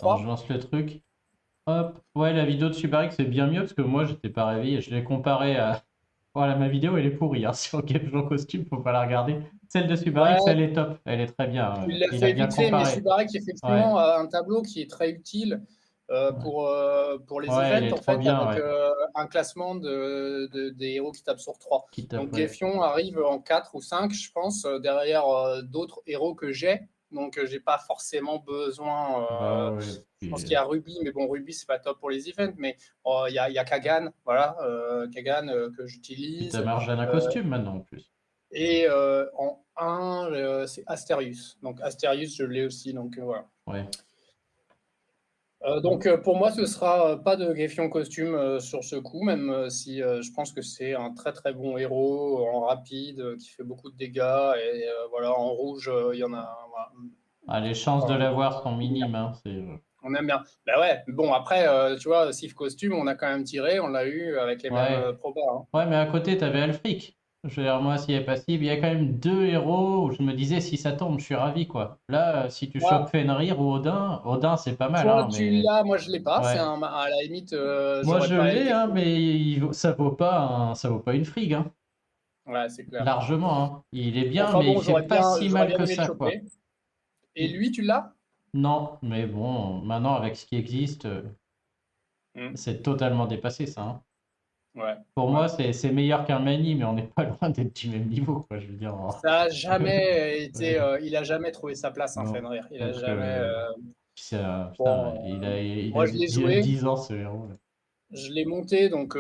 Alors, je 3. lance le truc. Hop. Ouais, la vidéo de Subarix, c'est bien mieux parce que moi, j'étais pas réveillé. Je l'ai comparé à. Voilà, ma vidéo, elle est pourrie. Hein. Sur Game Costume, faut pas la regarder. Celle de Subarix, Ouais, elle est top. Elle est très bien. il l'a Il a fait bien vite fait, mais comparé. Subarek, Ouais. effectivement, a un tableau qui est très utile Ouais, pour les ouais, il events, est en trop fait, bien, avec ouais. un classement des héros qui tapent sur 3. Qui tape, Donc, ouais. Gefion arrive en 4 ou 5, je pense, derrière d'autres héros que j'ai. Donc, j'ai pas forcément besoin. Bah ouais. Je pense Puis, qu'il y a Ruby, mais bon, Ruby, c'est pas top pour les events. Mais il y a Kagan, voilà, Kagan que puis t'as j'utilise. Marjane Euh, costume maintenant en plus. et en 1, c'est Asterius. Donc Asterius, je l'ai aussi. Donc voilà. Ouais. Donc pour moi, ce sera pas de Greffion costume sur ce coup, même si je pense que c'est un très très bon héros en rapide qui fait beaucoup de dégâts. Et voilà, en rouge, il y en a. Voilà. Ah, les chances de Enfin, l'avoir sont minimes, hein. on aime bien. Bah ouais, bon après, tu vois, Sif costume, on a quand même tiré, on l'a eu avec les mêmes Ouais. probas. Hein. Ouais, mais à côté, t'avais Alfric. Je veux dire, moi, s'il est passible, il y a quand même deux héros où je me disais, si ça tombe, je suis ravi, quoi. Là, si tu chopes Moi, Fenrir ou Odin, Odin, c'est pas mal, toi, hein, tu mais l'as, moi je l'ai pas. C'est ouais. à la limite, Moi, j'aurais je pas l'ai, été. hein, mais ça vaut pas une frig, hein. Ouais, c'est clair. Largement, hein. Il est bien, Enfin mais il bon, fait pas si j'aurais mal bien que aimé le ça, quoi. choper. Et Il- lui, tu l'as? Non, mais bon, maintenant, avec ce qui existe, Hmm. c'est totalement dépassé, ça, hein. Ouais, Pour ouais. moi, c'est meilleur qu'un Mani, mais on n'est pas loin d'être du même niveau, quoi, je veux dire. Ça a jamais été. Ouais. Il a jamais trouvé sa place, hein, Non. Fenrir. Il a Donc, jamais. putain, Bon, il moi, a, je l'ai il a joué, 10 ans, ce héros. Là. je l'ai monté, donc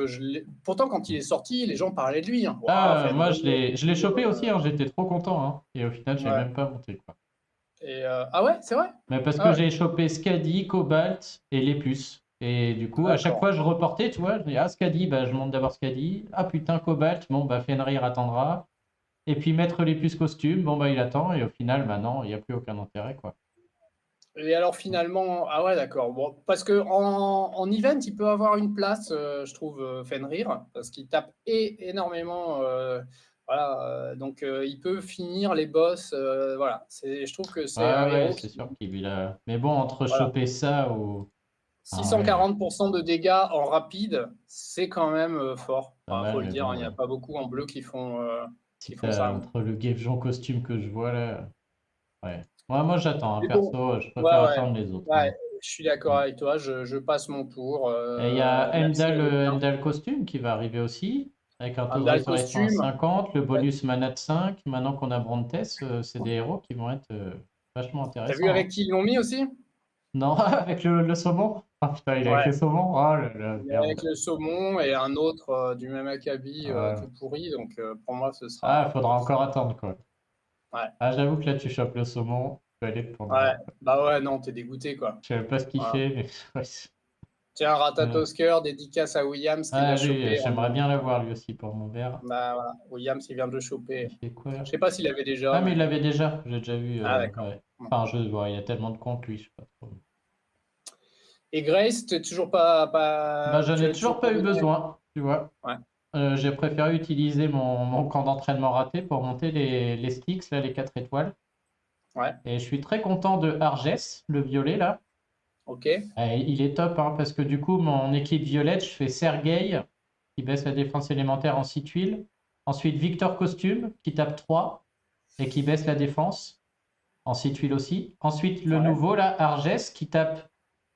pourtant, quand il est sorti, les gens parlaient de lui. Hein. Waouh, Ah, moi, Fenrir. je l'ai chopé aussi, hein, j'étais trop content, hein, et au final, j'ai Ouais. même pas monté, quoi. Ah ouais, c'est vrai? Mais parce Ah que ouais, j'ai chopé Skadi, Cobalt et les puces. Et du coup, à chaque d'accord. fois, je reportais, tu vois, je dis, ah, Skadi, bah, je monte d'abord Skadi. Ah, putain, Cobalt, bon, bah, Fenrir attendra. Et puis, mettre les puces costumes, bon, bah, il attend, et au final, bah, non, il n'y a plus aucun intérêt, quoi. Et alors finalement, ah ouais, d'accord. Bon, parce que en event, il peut avoir une place, je trouve, Fenrir, parce qu'il tape énormément. Voilà, donc il peut finir les boss. Voilà, je trouve que c'est Ouais, un ouais, héros c'est qui, sûr qu'il a. Mais bon, entre voilà, choper ça ou. Ah ouais, 640% de dégâts en rapide, c'est quand même fort. pas Enfin, mal, faut le mais dire, hein, il bon, n'y a pas beaucoup en bleu si qui font t'as ça. Hein. entre le Guévejon costume que je vois là. Ouais. Moi j'attends, hein, Mais bon, perso, je ouais, préfère ouais, attendre les autres. ouais, Hein. je suis d'accord Mm. avec toi. Je passe mon tour, Et il y a même si elle est bien. Heimdall costume qui va arriver aussi, avec un taux de Heimdall résurrection à costume. 50, le Ouais. bonus mana de 5. Maintenant qu'on a Brontes, c'est des héros qui vont être vachement T'as vu intéressants. avec Hein. qui ils l'ont mis aussi? Non, avec le saumon. Ah putain, il est avec Ouais, le saumon. Oh là là, il est avec merde. le saumon et un autre du même acabit Ah, tout pourri. Donc pour moi, ce ah, sera. faudra encore attendre quoi. Ouais, Ah, j'avoue que là, tu chopes le saumon, tu peux aller pour le ouais. voir. Quoi. Bah ouais, non, t'es dégoûté quoi. Je sais même pas ce qu'il Voilà. fait, mais. Ouais. Tiens, Euh, Ratatosker, dédicace à Williams qui l'a Ah, lui, chopé. j'aimerais bien l'avoir lui aussi pour mon verre. Bah voilà, Williams, il vient de le Il choper. fait quoi? Je sais pas s'il avait déjà, Ah, mais il mais. l'avait déjà, j'ai déjà vu. Ah d'accord. Ouais. Enfin, il y a tellement de comptes, lui, je sais pas trop. Et Grace, t'es toujours Bah, j'en tu ai as toujours toujours pas pas eu donné. besoin, tu vois. Ouais, J'ai préféré utiliser mon camp d'entraînement raté pour monter les sticks, là, les 4 étoiles. ouais, Et je suis très content de Arges, le violet, là. ok. Il est top, hein, parce que du coup, mon équipe violette, je fais Sergei, qui baisse la défense élémentaire en 6 tuiles. Ensuite, Victor Costume, qui tape 3 et qui baisse la défense en 6 tuiles aussi. Ensuite, le Ouais, nouveau, là, Arges, qui tape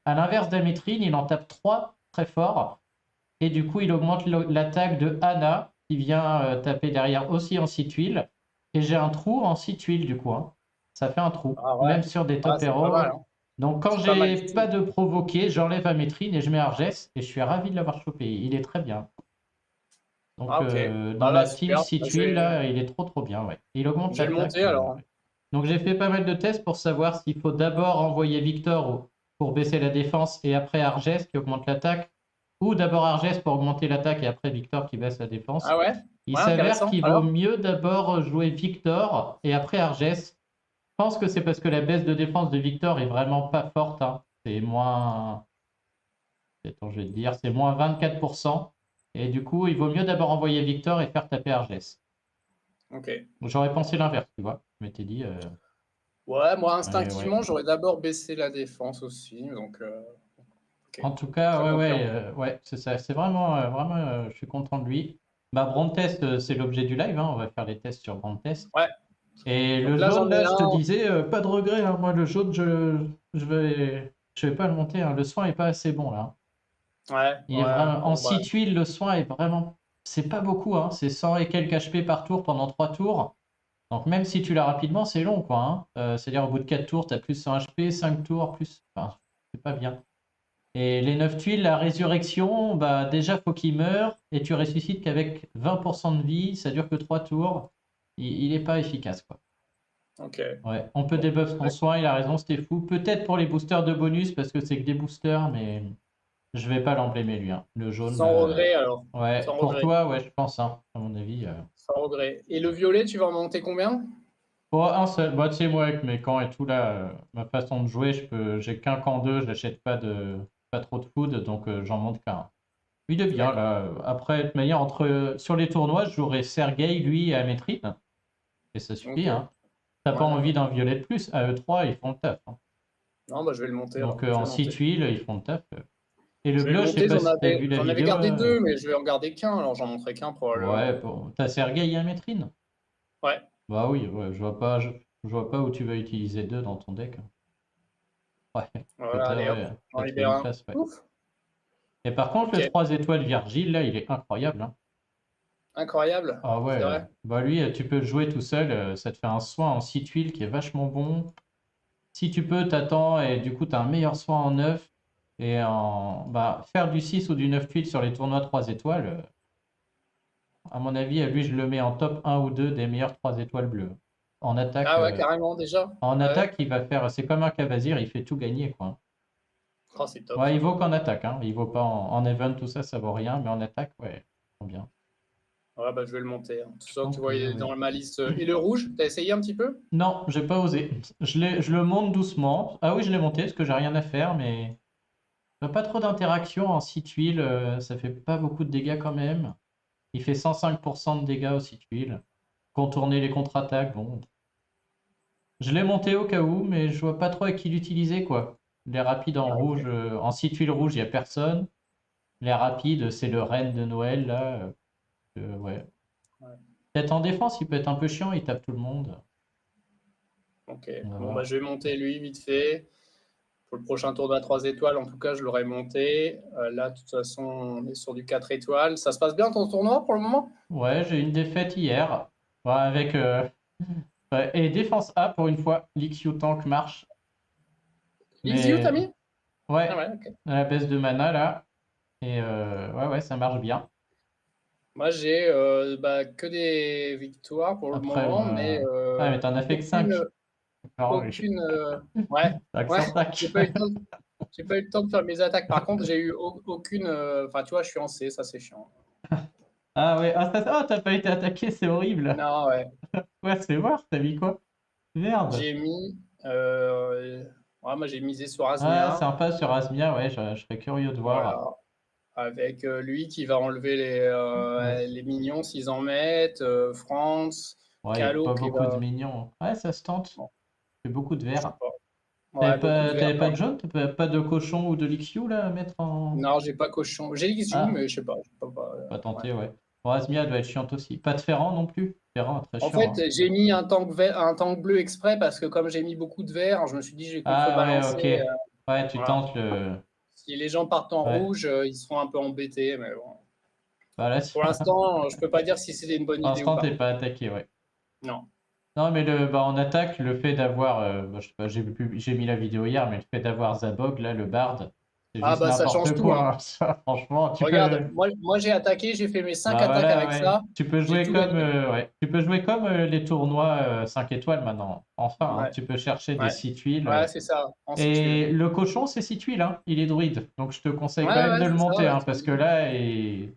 à l'inverse d'Amétrine, il en tape 3 très fort. Et du coup, il augmente l'attaque de Anna, qui vient taper derrière aussi en 6 tuiles. Et j'ai un trou en 6 tuiles, du coup. Hein. Ça fait un trou, ah ouais, même sur des ah, top c'est pas héros. mal. Hein. Donc, quand C'est pas mal j'ai du pas tout. de provoqué, j'enlève Amétrine et je mets Arges. Et je suis ravi de l'avoir chopé. Il est très bien. Donc, Ah ok. dans Bah ma là, team super. 6 Bah, tuiles, là, il est trop bien. Ouais. Il augmente je vais le l'attaque. monter alors. Ouais. Donc, j'ai fait pas mal de tests pour savoir s'il faut d'abord envoyer Victor pour baisser la défense et après Arges qui augmente l'attaque, ou d'abord Arges pour augmenter l'attaque et après Victor qui baisse la défense. Ah ouais? Il Ouais, s'avère intéressant. qu'il vaut Alors? mieux d'abord jouer Victor et après Arges. Je pense que c'est parce que la baisse de défense de Victor est vraiment pas forte. Hein. C'est moins, attends, je vais te dire, c'est moins 24%. Et du coup, il vaut mieux d'abord envoyer Victor et faire taper Arges. Ok. J'aurais pensé l'inverse, tu vois. Je m'étais dit. Ouais, moi, Ouais. instinctivement, j'aurais d'abord baissé la défense aussi. Donc, ok. En tout cas, Ça confirme. ouais, c'est ça. C'est vraiment, je suis content de lui. Bah, Brand Test, c'est l'objet du live, hein. On va faire les tests sur Brand Test. Ouais. Et le Donc là, jaune, j'en ai là, je te un. disais, pas de regret, hein. Moi, le jaune, je vais pas le monter, hein. Le soin est pas assez bon, là. Ouais, Il est ouais. vraiment, en Bon, bah, 6 tuiles, le soin est vraiment, c'est pas beaucoup, hein. C'est 100 et quelques HP par tour pendant 3 tours. Donc, même si tu l'as rapidement, c'est long, quoi, hein. C'est-à-dire, au bout de 4 tours, tu as plus 100 HP, 5 tours, plus. Enfin, c'est pas bien. Et les 9 tuiles, la résurrection, bah déjà, faut qu'il meure, et tu ressuscites qu'avec 20% de vie, ça dure que 3 tours. Il est pas efficace, quoi. ok. Ouais, on peut Bon, debuff son soin, il a raison, c'était fou. Peut-être pour les boosters de bonus, parce que c'est que des boosters, mais je vais pas l'emblémer, lui, hein. Le jaune, sans là, regret, alors. ouais, Sans pour regret. toi, ouais, je pense, hein, à mon avis. Sans regret. Et le violet, tu vas en monter combien? Pour un seul, bah, tu sais, moi, avec mes camps et tout, là, ma façon de jouer, j'ai qu'un camp 2, je n'achète pas trop de food, donc j'en monte qu'un. Il est bien D'accord. là. Après, de toute manière, sur les tournois, je jouerai Sergei, lui, et Amétrine. Et ça Ok. suffit, hein. T'as pas Ouais, envie ouais. d'un violet de plus. À E3, ils font le taf, hein. Non, bah, je vais le monter Donc alors. Je en vais le 6 monter. tuiles, ils font le taf. Et le Je vais le bleu, je sais monter. pas si t'as vu la J'en avais vidéo. gardé deux, mais je vais en garder qu'un. Alors, j'en monterai qu'un probablement. Ouais, bon. T'as Sergei et Amétrine? Ouais. Bah oui, ouais, je vois pas où tu vas utiliser deux dans ton deck, hein. Ouais, Voilà, allez hop. ouais, J'en ça te fait libère une un. place, ouais. Ouf. Et par contre, Ok. le 3 étoiles Virgile, là, il est incroyable, hein. Incroyable. Ah ouais, C'est vrai. bah lui, tu peux le jouer tout seul, ça te fait un soin en 6 tuiles qui est vachement bon. Si tu peux, t'attends et du coup, tu as un meilleur soin en 9 et bah, faire du 6 ou du 9 tuiles sur les tournois 3 étoiles, à mon avis, à lui, je le mets en top 1 ou 2 des meilleurs 3 étoiles bleues. En attaque, Ah ouais, carrément déjà. en Ah ouais. attaque, il va faire, c'est comme un Cavazir, il fait tout gagner, quoi. Oh, c'est top Ouais, il ça. vaut qu'en attaque, hein. Il vaut pas en event, tout ça, ça vaut rien, mais en attaque, ouais, c'est bien. Ouais, bah, je vais le monter, hein. Tout ça, tu Donc, vois, il est ouais. dans ma liste. Et le rouge, t'as essayé un petit peu? Non, j'ai pas osé. Je le monte doucement. Ah oui, je l'ai monté parce que j'ai rien à faire, mais pas trop d'interaction en 6 tuiles, ça fait pas beaucoup de dégâts quand même. Il fait 105% de dégâts aux 6 tuiles. Contourner les contre-attaques, bon. Je l'ai monté au cas où, mais je vois pas trop à qui l'utiliser, quoi. Les rapides en Ah, rouge, ok. en 6 tuiles rouges, il n'y a personne. Les rapides, c'est le reine de Noël, là. Ouais. Ouais. Peut-être en défense, il peut être un peu chiant, il tape tout le monde. Ok. On va Bon, bah, voir. je vais monter lui vite fait. Pour le prochain tour de la 3 étoiles, en tout cas, je l'aurai monté. Là, de toute façon, on est sur du 4 étoiles. Ça se passe bien ton tournoi pour le moment? Ouais, j'ai eu une défaite hier. Ouais, avec. Ouais, et défense A pour une fois. l'IQ tank marche. Easy, t'as Mais mis? Ah ouais, ouais, ok. la baisse de mana là. Et ouais, ça marche bien. Moi, j'ai bah, que des victoires pour le Après, moment, mais moi. Ouais, mais t'en as fait que aucune, 5. aucune. Ouais, ouais. J'ai Attaque. pas eu le temps. J'ai pas eu le temps de faire mes attaques. Par contre, j'ai eu aucune. Enfin, tu vois, je suis en C, ça c'est chiant. Ah ouais, t'as pas été attaqué, c'est horrible. Non, ouais. Ouais, c'est voir, t'as mis quoi? Merde. J'ai mis. Ouais, moi, j'ai misé sur Ah, Asmia. sympa sur Asmia, ouais, je serais curieux de voir. Voilà. Avec lui qui va enlever Ouais, les minions s'ils en mettent. France. ouais, il n'y a Calo pas qui beaucoup de va. mignons. Ouais, ça se tente. Bon, C'est beaucoup de je sais verre. pas. Ouais, beaucoup de verre T'avais quand pas de même. jaune? T'avais pas de cochon ou de lixiou là à mettre en. Non, j'ai pas cochon. J'ai Xiu, Ah, mais je sais pas. Je peux pas, pas ouais. tenté, ouais. Bon, Asmia doit être chiante aussi. Pas de Ferrand non plus. Ferrand, très En chiant, fait, hein. j'ai mis un tank bleu exprès parce que comme j'ai mis beaucoup de vert, je me suis dit je vais Ah ouais, contrebalancer. ok. Ouais, tu Voilà. tentes le. Si les gens partent en Ouais. rouge, ils seront un peu embêtés. Mais bon. Bah là, Pour l'instant, je peux pas dire si c'était une bonne pour idée ou l'instant, t'es pas. pas attaqué, ouais. Non. Non, mais bah, en attaque, le fait d'avoir, bah, je sais pas, j'ai mis la vidéo hier, mais le fait d'avoir Zabog, là, le Bard, c'est Ah juste bah ça change n'importe tout, hein. quoi, hein. Ça, franchement, tu Regarde, peux, moi j'ai attaqué, j'ai fait mes 5 bah attaques voilà, avec ouais, ça, tu peux j'ai jouer tout comme, gagné. tu peux jouer comme les tournois 5 étoiles maintenant. Enfin, hein, Ouais, tu peux chercher des ouais, 6 tuiles. ouais, c'est ça, en 6 tuiles. Et le cochon, c'est 6 tuiles, hein, il est druide. Donc je te conseille Ouais, quand même ouais, de le c'est ça, monter, ouais, hein, tu parce que m'as dit. là,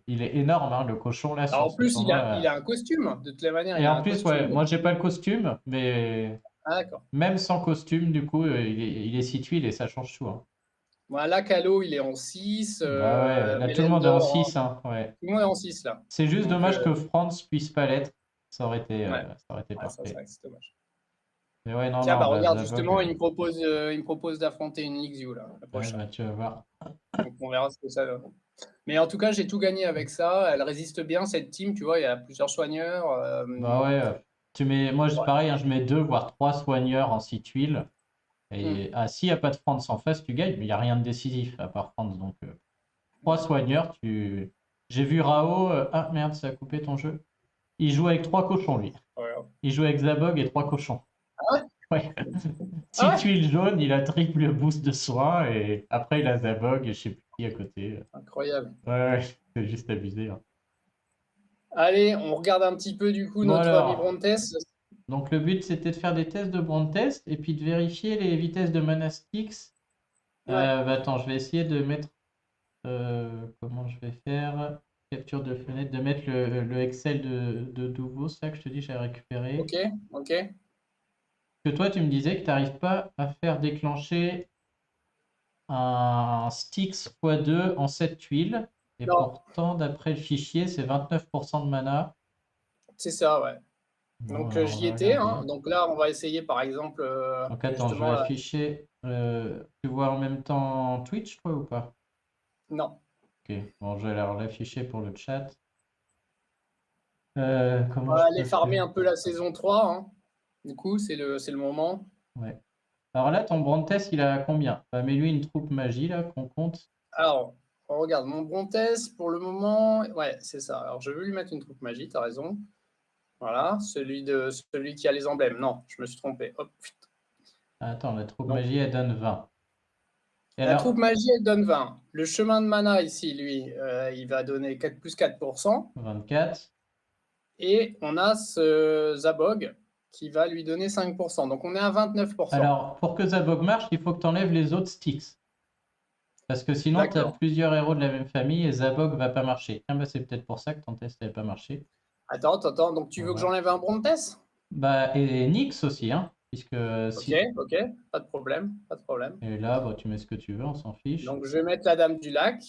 il est énorme, hein, le cochon, là, Alors, sur en ce plus, tournoi. il a un costume. De toutes les manières, Et il a en un plus, ouais, costume. moi, j'ai pas le costume, mais. Ah d'accord. Même sans costume, du coup, il est 6 tuiles et ça change tout, hein. Voilà, Calo, il est en 6. Bah ouais, là tout le monde est en Melendor, 6, hein, ouais. tout le monde est en 6 là. C'est juste Donc, dommage que France puisse pas l'être. ouais, Ça aurait été ouais, ça c'est parfait. vrai que c'est dommage. Mais ouais, non, Tiens, non, bah regarde, Zabog, justement, il me propose d'affronter une Lixio, là, la ouais, prochaine. bah, tu vas voir. Donc on verra ce que ça donne. Mais en tout cas, j'ai tout gagné avec ça. Elle résiste bien, cette team, tu vois, il y a plusieurs soigneurs. Bah ouais, moi, c'est Ouais. pareil, hein, je mets 2 voire 3 soigneurs en 6 tuiles. Hmm. Et s'il n'y a pas de France en face, tu gagnes, mais il n'y a rien de décisif à part France. Donc, 3 soigneurs, tu. J'ai vu Rao. Ah merde, ça a coupé ton jeu. Il joue avec 3 cochons, lui. Ouais. Il joue avec Zabog et 3 cochons. Ah ouais? Ouais. Ah 6 ouais? tuiles jaunes, il a triple boost de soins. Et après, il a Zabog et je sais plus qui à côté. Incroyable. Ouais, ouais, c'est juste abusé, hein. Allez, on regarde un petit peu du coup Bon notre ami alors, Brontes. donc le but c'était de faire des tests de Brand test et puis de vérifier les vitesses de Monastix. Ouais, Bah attends, je vais essayer de mettre. Comment je vais faire? Capture de fenêtre, de mettre le Excel de Douvo, ça que je te dis, j'ai récupéré. ok, ok. Que toi, tu me disais que tu n'arrives pas à faire déclencher un Styx x2 en 7 tuiles. Et Non, pourtant, d'après le fichier, c'est 29% de mana. c'est ça, ouais. Bon, Donc alors on j'y va étais, regarder. hein. Donc là, on va essayer par exemple, Donc attends, je justement, vais là. afficher. Tu vois en même temps Twitch, toi, ou pas? Non. Ok, bon, je vais alors l'afficher pour le chat. On Comment va je aller peux farmer faire? un peu la saison 3, hein. Du coup, c'est le moment. Ouais. Alors là, ton Brand test, il a combien? Bah, mets-lui une troupe magie là qu'on compte. Alors, on regarde mon Brontes pour le moment. Ouais, c'est ça. Alors, je vais lui mettre une troupe magie, t'as raison. Voilà, celui qui a les emblèmes. Non, je me suis trompé. Hop. Ah, attends, la troupe Donc, magie, elle donne 20. Et la troupe alors, magie, elle donne 20. Le chemin de mana ici, lui, il va donner 4 plus 4%. 24. Et on a ce Zabog qui va lui donner 5%. Donc, on est à 29%. Alors, pour que Zabog marche, il faut que tu enlèves les autres sticks. Parce que sinon, tu as D'accord. plusieurs héros de la même famille et Zabog va pas marcher. Ah bah c'est peut-être pour ça que ton test n'avait pas marché. Attends. Donc, tu On va veux que voir. j'enlève un Brontes? Bah, et Nyx aussi, hein. Puisque Ok, si. ok. Pas de problème. Pas de problème. Et là, bah, tu mets ce que tu veux, on s'en fiche. Donc, je vais mettre la Dame du Lac.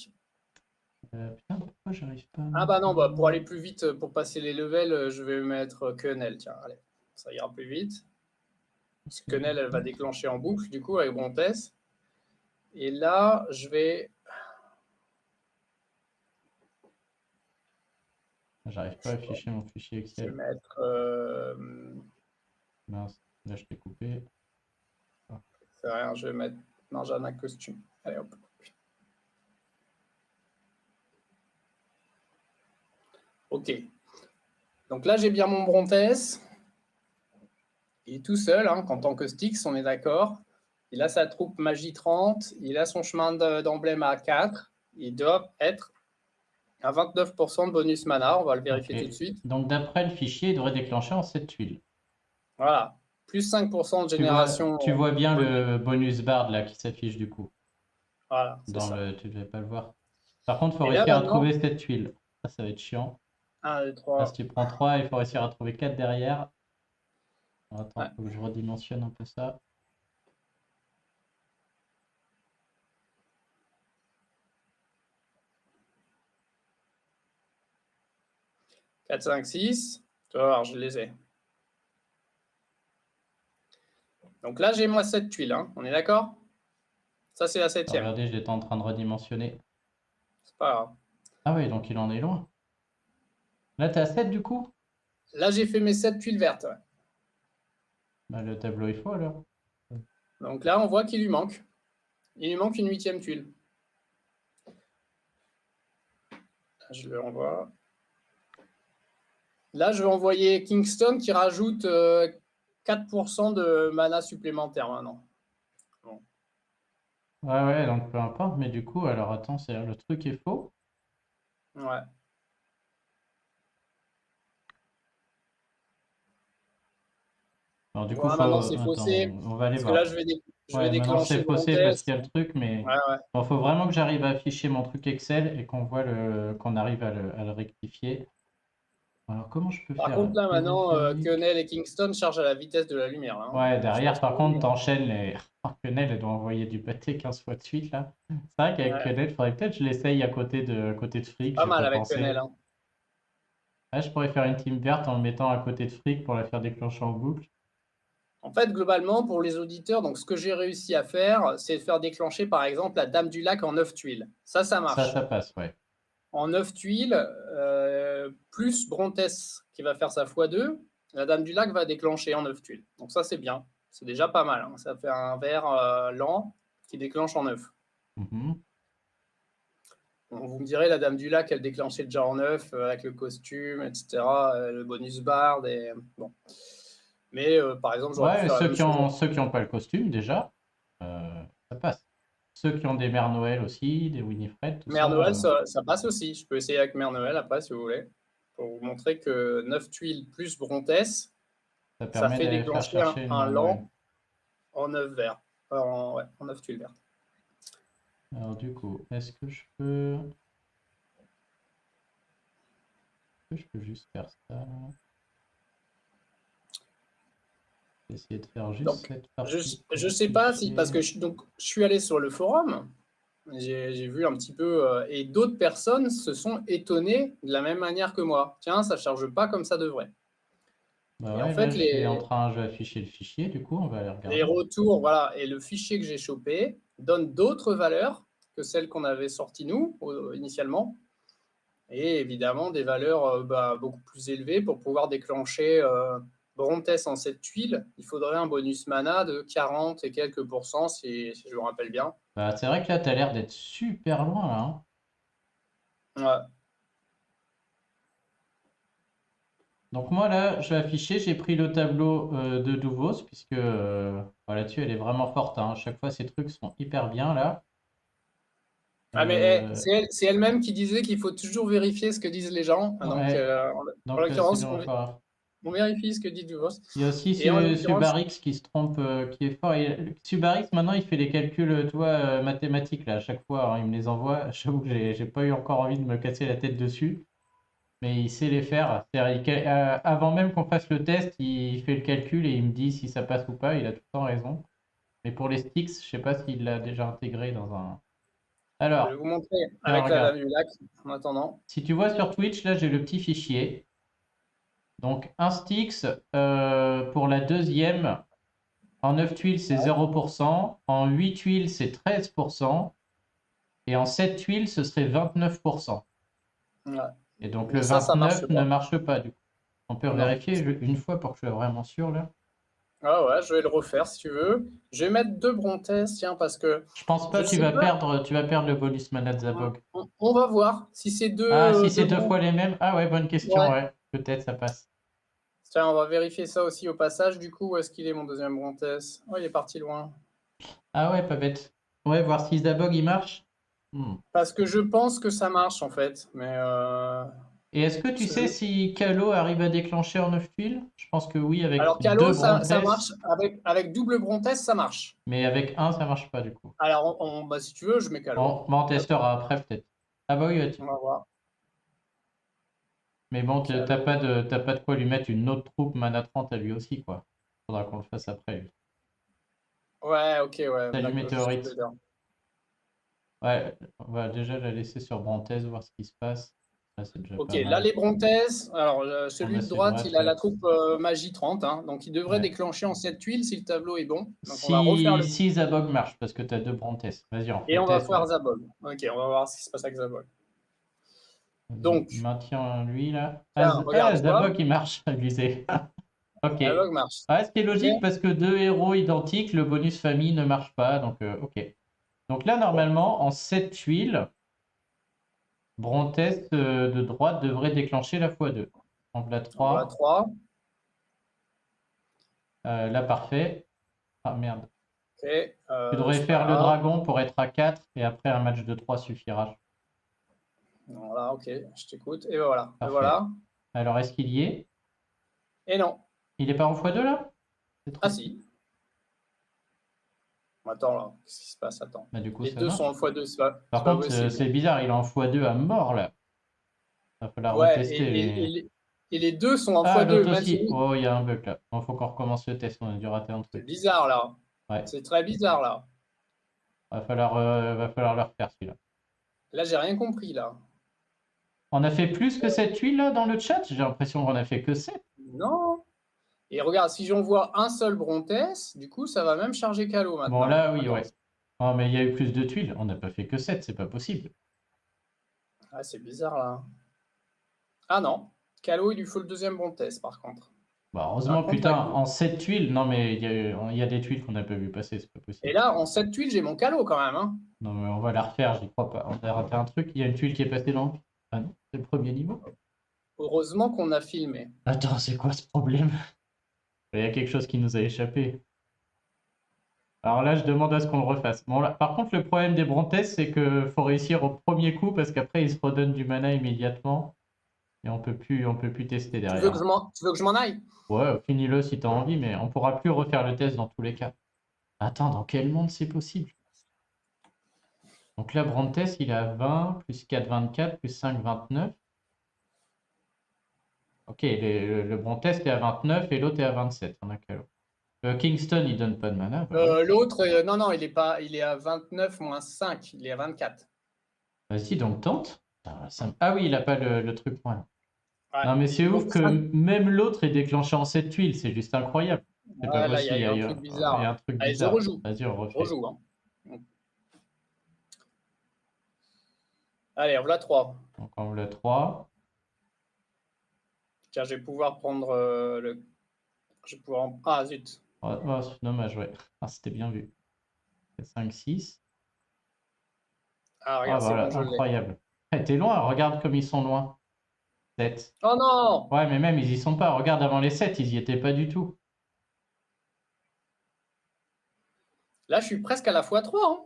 Putain, pourquoi j'arrive pas à Ah mettre. bah non, bah, pour aller plus vite, pour passer les levels, je vais mettre Quenelle. Tiens, allez, ça ira plus vite. Parce que Quenelle, elle va déclencher en boucle, du coup, avec Brontes. Et là, J'arrive pas à afficher mon fichier je vais Excel. mettre... Mince, là je t'ai coupé. Ah. c'est rien, je vais mettre... Non, j'en ai un costume. Allez, hop. Ok. Donc là, j'ai bien mon Brontes. Il est tout seul, hein, en tant que Styx, on est d'accord. Il a sa troupe magie 30. Il a son chemin d'emblème à 4. Il doit être à 29% de bonus mana. On va le Ok. vérifier tout de suite. Donc d'après le fichier, il devrait déclencher en 7 tuiles. Voilà. Plus 5% de génération Tu vois bien bonus. le bonus bar là qui s'affiche du coup. Voilà, c'est Dans ça. le. Tu devais pas le voir. Par contre, il faut Et là, réussir à maintenant, trouver cette tuile. Ça va être chiant. 1, 2, Là, si 3. tu prends 3, il faut réussir à trouver 4 derrière. Ouais. Attends, faut que je redimensionne un peu ça. 4, 5, 6. Tu vas voir, je les ai. Donc là, j'ai moi 7 tuiles. Hein. On est d'accord? Ça, c'est la Alors, 7e. regardez, j'étais en train de redimensionner. C'est pas grave. Ah oui, donc il en est loin. Là, t'es à 7 du coup? Là, j'ai fait mes 7 tuiles vertes. Ouais. Bah, le tableau est faux alors. Donc là, on voit qu'il lui manque. Il lui manque une 8e tuile. Je le renvoie. Là, je vais envoyer Kingston qui rajoute 4% de mana supplémentaire maintenant. Bon. Ouais, donc peu importe, mais du coup, alors attends, le truc est faux. Ouais. Alors du coup, Voilà, maintenant c'est Attends, faussé. on va aller Parce que là, voir. je vais Ouais, maintenant c'est déclencher mon faussé parce test. qu'il y a le truc, mais Ouais, ouais. bon, faut vraiment que j'arrive à afficher mon truc Excel et qu'on arrive à le rectifier. Alors comment je peux Par faire? contre, là, maintenant, Périphérique. Quenelle et Kingston chargent à la vitesse de la lumière. Là, hein. Ouais, Je sais pas derrière, si par tu veux contre, dire. t'enchaînes les. Oh, Quenelle, elle doit envoyer du pâté 15 fois de suite là. C'est vrai qu'avec Ouais. Quenelle, faudrait peut-être que je l'essaye à côté de Frick, Pas j'ai mal pas avec Quenelle. pensé. Hein. Ah, je pourrais faire une team verte en le mettant à côté de Frick pour la faire déclencher en boucle. En fait, globalement, pour les auditeurs, donc ce que j'ai réussi à faire, c'est de faire déclencher, par exemple, la Dame du Lac en 9 tuiles. Ça Ça marche. passe, ouais. En 9 tuiles, plus Brontès qui va faire sa x2, la Dame du Lac va déclencher en 9 tuiles. Donc ça, c'est bien. C'est déjà pas mal, hein. Ça fait un verre lent qui déclenche en 9. Mhm. Vous me direz, la Dame du Lac, elle déclenchait déjà en 9 avec le costume, etc., le bonus bar. Bon. Mais par exemple, j'aurais pu Ouais, faire la même chose. ceux qui ont pas le costume, déjà, ça passe. Ceux qui ont des Mères Noël aussi, des Winifred, tout Mère ça, Noël, ça passe aussi. Je peux essayer avec Mère Noël après, si vous voulez, pour vous montrer que 9 tuiles plus Brontès, ça ça permet fait d'aller faire déclencher chercher une un Mère Noël. lent en 9 verts. Ouais, en 9 tuiles vertes. Alors du coup, est-ce que je peux juste faire ça? Essayer de faire juste Donc, cette je partie ne sais pas si, parce que codifiée. je suis allé sur le forum, j'ai vu un petit peu, et d'autres personnes se sont étonnées de la même manière que moi. Tiens, ça charge pas comme ça devrait. Bah Et en ouais, là fait, je vais afficher le fichier, du coup, on va aller les regarder. retours, voilà, et le fichier que j'ai chopé donne d'autres valeurs que celles qu'on avait sorties nous, initialement. Et évidemment, des valeurs beaucoup plus élevées pour pouvoir déclencher Brontès en 7 tuiles. Il faudrait un bonus mana de 40 et quelques pourcents, si je me rappelle bien. Bah, c'est vrai que là, tu as l'air d'être super loin, là, hein. Ouais. Donc moi, là, je vais afficher, j'ai pris le tableau de Duvos, puisque là-dessus, elle est vraiment forte, hein. À chaque fois, ces trucs sont hyper bien, là. Ah, mais Euh, c'est elle-même qui disait qu'il faut toujours vérifier ce que disent les gens. Donc, ouais, en donc c'est l'occurrence, bien, on vérifie ce que dit Duvos. il y a aussi Et en l'occurrence, Subarix qui se trompe, qui est fort. Subarix, maintenant, il fait les calculs, tu vois, mathématiques, là, à chaque fois, hein, il me les envoie. J'avoue que j'ai pas eu encore envie de me casser la tête dessus, mais il sait les faire. C'est-à-dire, avant même qu'on fasse le test, il fait le calcul et il me dit si ça passe ou pas. Il a tout le temps raison. Mais pour les sticks, je sais pas s'il l'a déjà intégré dans un. je vais Alors, vous montrer tiens, avec la regarde. Dame du Lac en attendant. Si tu vois sur Twitch, là, j'ai le petit fichier. Donc, un sticks pour la deuxième. En 9 tuiles, c'est 0%. En 8 tuiles, c'est 13%. Et en 7 tuiles, ce serait 29%. Ouais. Et donc le Mais ça marche 29 ne pas. marche pas du coup. On peut Non. vérifier une fois pour que je sois vraiment sûr là. Ah ouais, je vais le refaire si tu veux. Je vais mettre 2 Brontès, tiens, parce que Je pense pas, je sais pas. tu vas perdre le bonus mana de Zabog. On va voir si c'est Ah, si deux c'est deux fois Brontès. les mêmes. Ah ouais, bonne question, Ouais. ouais. Peut-être ça passe. Tiens, on va vérifier ça aussi au passage. Du coup, où est-ce qu'il est mon deuxième Brontès? Oh, il est parti loin. Ah ouais, pas bête. Ouais, voir si Zabog il marche. Hmm. Parce que je pense que ça marche en fait. Mais Et est-ce que tu sais si Kalo arrive à déclencher en 9 tuiles? Je pense que oui, avec alors, deux Calo, ça marche. Brontess, Avec double Brontès, ça marche. mais avec un, ça marche pas du coup. Alors, si tu veux, je mets Calo. On Hop, testera après peut-être. Ah bah oui, on va voir. mais bon, Calo. t'as pas de quoi lui mettre une autre troupe mana 30 à lui aussi, quoi. Faudra qu'on le fasse après, lui. Ouais, ok, ouais. Salut D'accord, je suis Météorite. d'accord. Ouais, on va déjà la laisser sur Brantaise, voir ce qui se passe. Là, c'est déjà Ok, pas là, mal. les Brontès, alors On celui a de ses droite, droites, il a ouais. la troupe magie 30, hein, donc il devrait Ouais. déclencher en 7 tuiles si le tableau est bon. Donc on va refaire le. Si Zabog marche, parce que t'as deux Brantaise. Vas-y, on fait Et le on va test. faire Zabog. Ok, on va voir ce qui se passe avec Zabog. Vas-y, Donc, maintiens lui là. tiens, regarde-toi. Zabog il marche, abusé. Ok. Zabog marche. Ouais, ce qui est Ok, logique parce que deux héros identiques, le bonus famille ne marche pas. Donc, ok. Donc là, bon, normalement, en 7 tuiles, Brontest de droite devrait déclencher la x2. Donc la on va à 3, 3. là parfait. Ah merde. Ok, Tu devrais c'est pas faire le grave. dragon pour être à 4 et après un match de 3 suffira. Voilà, ok, je t'écoute. Et voilà, et Parfait. voilà. Alors est-ce qu'il y est? Et non. Il est pas en x2 là? C'est trop Ah petit. si. Attends là, qu'est-ce qui se passe? Attends. Bah du coup Les ça deux sont en marche. x2, Par c'est pas contre, possible. c'est bizarre, il est en x2 à mort là. Va falloir Ouais, retester. et les deux sont en Ah, x2, l'autre même aussi. si. Oh, il y a un bug là. Il faut qu'on recommence le test, on a dû rater un C'est truc. bizarre là. Ouais. C'est très bizarre là. Va falloir le refaire celui-là. Là, j'ai rien compris là. On a fait plus que cette tuile là dans le chat? J'ai l'impression qu'on a fait que 7. Non. Et regarde, si j'envoie un seul Brontes, du coup, ça va même charger Calo Bon, maintenant. là, oui, Regarde. ouais. Oh, mais il y a eu plus de tuiles. On n'a pas fait que 7, c'est pas possible. Ah, c'est bizarre là. Ah non, Calo, il lui faut le deuxième Brontes par contre. Bah, Un heureusement, contre putain, la en 7 tuiles. Non, mais il y a des tuiles qu'on n'a pas vu passer, c'est pas Et possible. là, en 7 tuiles, j'ai mon Calo quand même. Hein. Non, mais on va la refaire, j'y crois pas. On a raté un truc. Il y a une tuile qui est passée dans le. Ah non, c'est le premier niveau. Heureusement qu'on a filmé. Attends, c'est quoi ce problème? Il y a quelque chose qui nous a échappé. Alors là, je demande à ce qu'on le refasse. Bon, là, par contre, le problème des Brontes, c'est qu'il faut réussir au premier coup parce qu'après, ils se redonnent du mana immédiatement et on peut plus tester Tu veux que derrière. je m'en aille? Ouais, finis-le si t'as envie, mais on pourra plus refaire le test dans tous les cas. Attends, dans quel monde c'est possible? Donc là, Brontes, il est à 20, plus 4, 24, plus 5, 29. Ok, le Brontes est à 29 et l'autre est à 27. On a quel autre Kingston, il donne pas de mana. Bah ouais. L'autre, non, il est pas, il est à 29 moins 5, il est à 24. Vas-y, donc tente. Ah, ah oui, il a pas le truc point. Ouais, Non, mais il c'est lui ouf manque que 5. même l'autre est déchéancé en 7 tuiles. C'est juste incroyable. C'est pas Ouais, là, il y possible. a Il y eu a, un il y truc a- bizarre. il y a un Là. truc Allez, je bizarre. rejoue. Vas-y, on Je refait. rejoue. Hein. Allez, voilà 3. Donc on le 3. Tiens, je vais pouvoir prendre le. Je vais pouvoir. Ah, zut. Oh, oh, c'est dommage, ouais. Ah, c'était bien vu. 5, 6. Ah, Ah, regarde, c'est bon, voilà, je l'ai. incroyable. Eh, t'es loin, regarde comme ils sont loin. 7. Oh non! Ouais, mais même, ils y sont pas. Regarde, avant les 7, ils y étaient pas du tout. Là, je suis presque à la x3. Hein.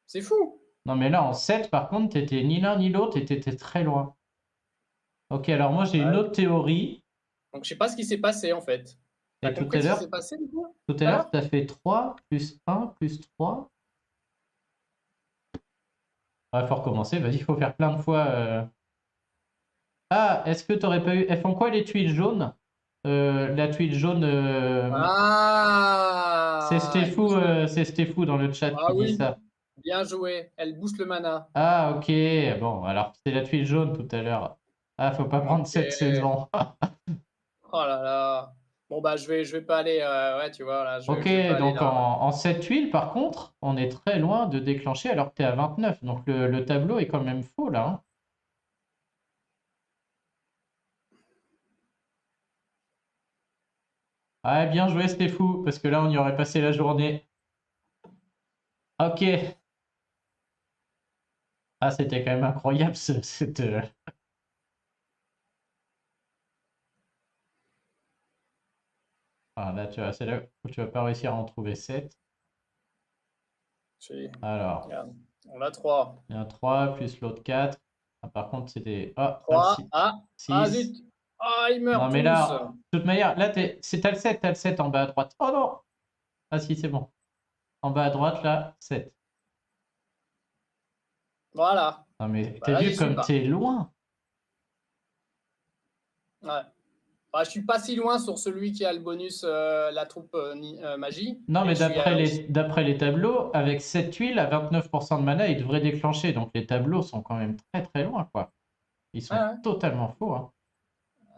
C'est fou. Non, mais là, en 7, par contre, t'étais ni l'un ni l'autre et t'étais très loin. Ok, alors moi, j'ai une Ouais. autre théorie. Donc, je sais pas ce qui s'est passé en fait. T'as Et tout compris à ce qui s'est l'heure, passé du coup? tout à Tout à l'heure, l'heure? t'as fait 3 plus 1 plus 3. Il faut recommencer. Vas-y, il faut faire plein de fois. Ah, est-ce que t'aurais pas eu. Elles font quoi les tuiles jaunes? La tuile jaune, Ah, il booste le. C'est Stéphou dans le chat Ah qui dit oui, ça. bien joué. Elle booste le mana. Ah, ok. Bon, alors c'est la tuile jaune tout à l'heure. Ah, faut pas prendre Ok. cette saison. Oh là là. Bon bah je vais pas aller. Ouais, tu vois là, Ok, je vais pas aller donc là. en 7 tuiles, par contre, on est très loin de déclencher alors que tu es à 29. Donc le tableau est quand même faux là. Hein. Ah, bien joué, c'était fou, parce que là, on y aurait passé la journée. Ok. Ah, c'était quand même incroyable cette. Ah, là, tu vois, c'est là où tu vas pas réussir à en trouver 7. Alors, Regarde. On a 3. il y a un 3 plus l'autre 4. Ah, par contre, c'était. Ah, pas le 3. Ah, ah 6. zut. Ah, ils Non, meurent mais tous. là, de toute manière, là, t'as le 7 en bas à droite. Oh non! Ah, si, c'est bon. En bas à droite, là, 7. Voilà. Non, mais Bah t'as là, vu j'y suis comme pas. t'es loin? Ouais. Bah, je suis pas si loin sur celui qui a le bonus la troupe magie. Non, mais Et je suis à. d'après les tableaux, avec 7 tuiles à 29% de mana, il devrait déclencher. Donc les tableaux sont quand même très très loin, quoi. Ils Ouais, sont ouais. totalement faux. Hein.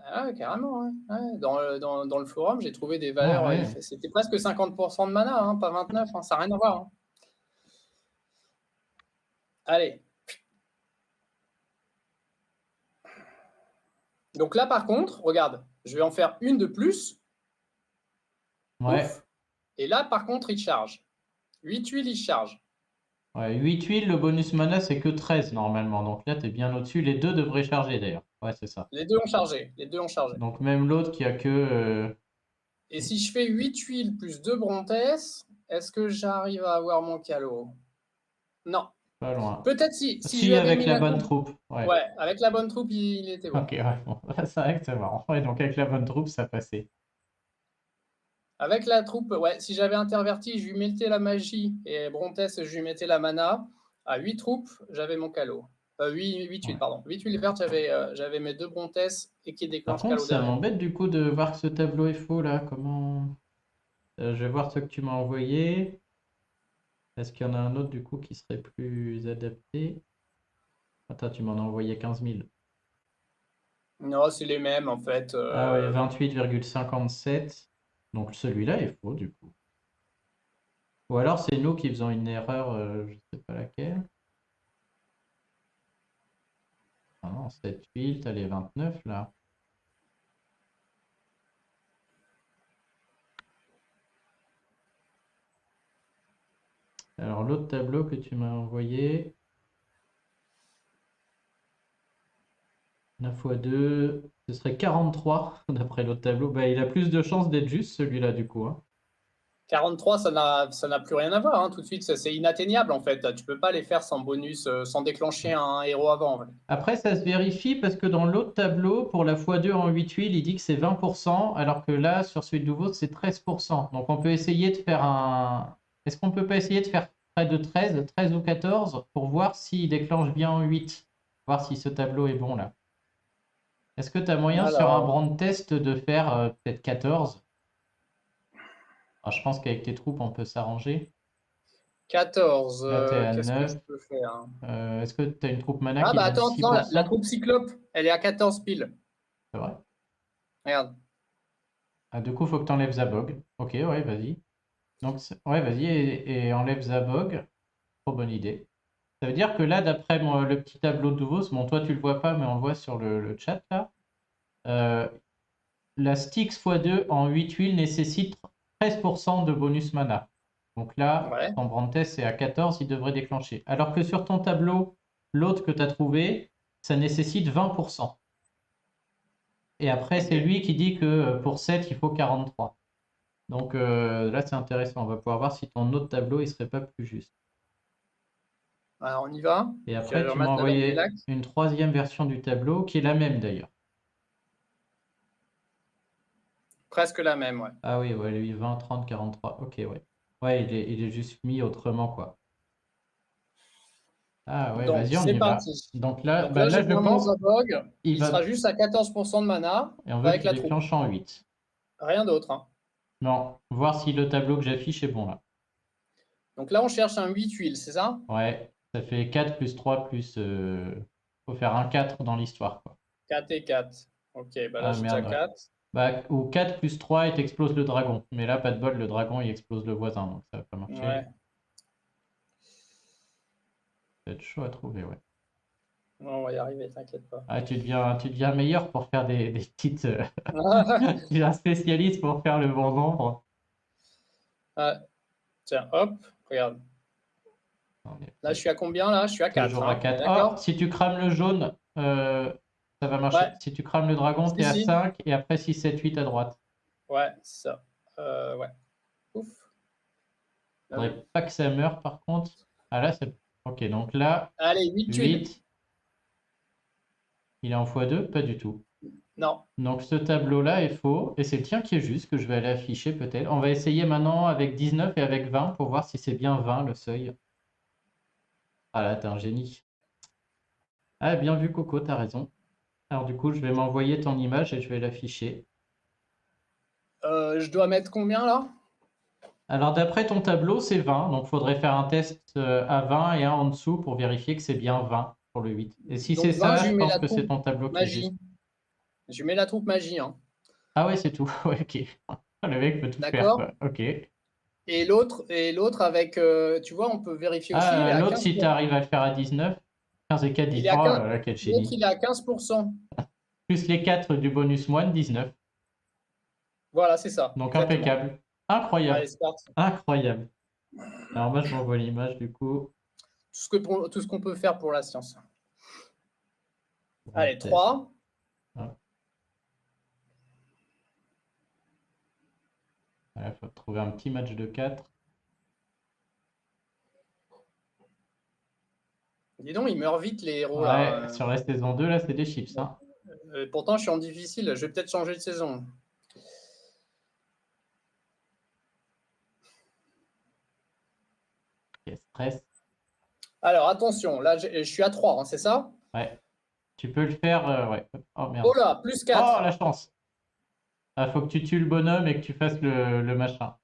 Ah ouais, carrément. Ouais. Ouais. Dans le forum, j'ai trouvé des Ouais, valeurs. ouais. C'était presque 50% de mana, hein, pas 29. Hein, ça n'a rien à voir. Hein. Allez. Donc là, par contre, regarde, je vais en faire une de plus. Ouais. Ouf. Et là, par contre, il charge. 8 tuiles, il charge. Ouais, 8 tuiles, le bonus mana, c'est que 13 normalement. Donc là, t'es bien au-dessus. Les deux devraient charger d'ailleurs. Ouais, c'est ça. Les deux ont chargé. Les deux ont chargé. Donc même l'autre qui a que. Et si je fais 8 tuiles plus 2 Brontes, est-ce que j'arrive à avoir mon Calo? Non. Pas loin. Peut-être si Si, j'avais avec mis la la bonne troupe. troupe. Ouais. Ouais, avec la bonne troupe, il était bon. Ok, ouais. Bon. C'est vrai que c'est marrant. Ouais, donc avec la bonne troupe, ça passait. Avec la troupe, ouais, si j'avais interverti, je lui mettais la magie et Brontes, je lui mettais la mana. À 8 troupes, j'avais mon Calo. 8 tuiles, Ouais. pardon. 8 tuiles vertes, j'avais mes 2 Brontes et qui Par déclenchent contre, Calo ça derrière. m'embête du coup de voir que ce tableau est faux là. Comment. Je vais voir ce que tu m'as envoyé. Est-ce qu'il y en a un autre du coup qui serait plus adapté? Attends, tu m'en as envoyé 15 000. Non, c'est les mêmes en fait. Ah ouais, 28,57. Donc celui-là est faux du coup. Ou alors c'est nous qui faisons une erreur, je sais pas laquelle. Ah non, cette huile, t'as les 29 là. Alors l'autre tableau que tu m'as envoyé, 9 fois 2, ce serait 43 d'après l'autre tableau. Bah, il a plus de chances d'être juste celui-là du coup, hein. 43, ça n'a plus rien à voir, hein, tout de suite. C'est inatteignable, en fait. Tu peux pas les faire sans bonus, sans déclencher un héros avant. En fait. Après, ça se vérifie parce que dans l'autre tableau, pour la x2 en 8 huiles, il dit que c'est 20%, alors que là, sur celui de Louvos, c'est 13%. Donc on peut essayer de faire un... Est-ce qu'on peut pas essayer de faire près de 13 ou 14 pour voir s'il déclenche bien en 8? Voir si ce tableau est bon là. Est-ce que tu as moyen sur un Alors, brand test de faire peut-être 14? Alors, je pense qu'avec tes troupes, on peut s'arranger. 14, Là, tu es à qu'est-ce que 9. je peux faire? Est-ce que tu as une troupe mana Ah, qui bah donne attends, attends, la 6%? troupe Cyclope, elle est à 14 piles. C'est vrai? Regarde. Ah, du coup, il faut que tu enlèves Zabog. Ok, ouais, vas-y. Donc, ouais, vas-y et enlève Zabog. Trop bonne idée. Ça veut dire que là, d'après le petit tableau de Duvos, bon, toi, tu le vois pas, mais on le voit sur le chat là. euh, la Styx x2 en 8 huiles nécessite 13% de bonus mana. Donc là, Ouais. ton brand test est à 14, il devrait déclencher. Alors que sur ton tableau, l'autre que tu as trouvé, ça nécessite 20%. Et après, c'est Ok. lui qui dit que pour 7, il faut 43. Donc là, c'est intéressant. On va pouvoir voir si ton autre tableau, il serait pas plus juste. Alors, on y va. Et Je vais après, tu m'as remettre la belle du envoyé lac. une troisième version du tableau, qui est la même d'ailleurs. Presque la même, ouais. Ah oui, ouais, lui, 20, 30, 43. Ok, ouais. Ouais, il est juste mis autrement, quoi. Ah ouais, Donc, vas-y, on c'est y va. parti. Donc là, Donc bah là, là, je je prends mon pense, Zabog. il Il sera va... juste à 14% de mana Et on veut avec qu'il la troupe. déclenche en 8. Rien d'autre. Hein. Non, voir si le tableau que j'affiche est bon, là. Donc là, on cherche un 8 huiles, c'est ça? Ouais, ça fait 4 plus 3 plus... Faut faire un 4 dans l'histoire, quoi. 4 et 4. Ok, bah là, Ah j'ai déjà merde, ouais. 4. Bah, ou 4 plus 3 et t'exploses le dragon. Mais là, pas de bol, le dragon, il explose le voisin, donc ça va pas Ouais. marcher. Ça va être chaud à trouver, ouais. On va y arriver, t'inquiète pas. Ah, tu deviens meilleur pour faire des petites... tu deviens spécialiste pour faire le bon nombre. Ah, tiens, hop, regarde. On est Là, je suis à combien, là? Je suis à 4, toujours à hein. On est 4. Oh, d'accord? si tu crames le jaune, ça va marcher. Ouais, Si tu crames le dragon, tu si, es à si. 5 et après 6, 7, 8 à droite. Ouais, c'est ça. Ouais. Ouf. Faudrait pas que ça meure par contre. Ah là, c'est... Ok, donc là, Allez, 8 tuiles. 8. Il est en x2? Pas du tout. Non. Donc ce tableau-là est faux. Et c'est le tien qui est juste, que je vais aller afficher peut-être. On va essayer maintenant avec 19 et avec 20 pour voir si c'est bien 20 le seuil. Ah là, t'es un génie. Ah, bien vu Coco, t'as raison. Alors du coup, je vais m'envoyer ton image et je vais l'afficher. Je dois mettre combien, là? Alors d'après ton tableau, c'est 20. Donc il faudrait faire un test à 20 et un en dessous pour vérifier que c'est bien 20 pour le 8. Et si c'est Donc 20, ça, je je lui mets pense la que c'est troupe ton tableau qui est juste. magie. Je lui mets la troupe magie, hein. Ah ouais, c'est tout. Ouais, ok. Le mec peut tout faire, D'accord? quoi. Ok. Et l'autre avec, tu vois, on peut vérifier aussi, il est Ah, à l'autre, 15. si tu arrives à le faire à 19, 15 et 4, Il 10. est à Oh 15. là là, quel L'autre, génie. il est à 15%. Plus les 4 du bonus moine, 19. Voilà, c'est ça, Donc exactement. impeccable. Incroyable. Allez, c'est parti. Incroyable. Alors moi, je m'envoie l'image du coup. Tout ce qu'on peut faire pour la science. Grand Allez, test. 3. Hop. Il faut trouver un petit match de 4. Dis donc, ils meurent vite, les héros, Ouais, là. sur la saison 2, là, c'est des chips, hein. Pourtant, je suis en difficile. Je vais peut-être changer de saison. Quel stress. Alors, attention, là, je suis à 3, hein, c'est ça? Ouais. Tu peux le faire, ouais. Oh merde. Oh là, plus Oh, 4. la chance. Ah, faut que tu tues le bonhomme et que tu fasses le machin.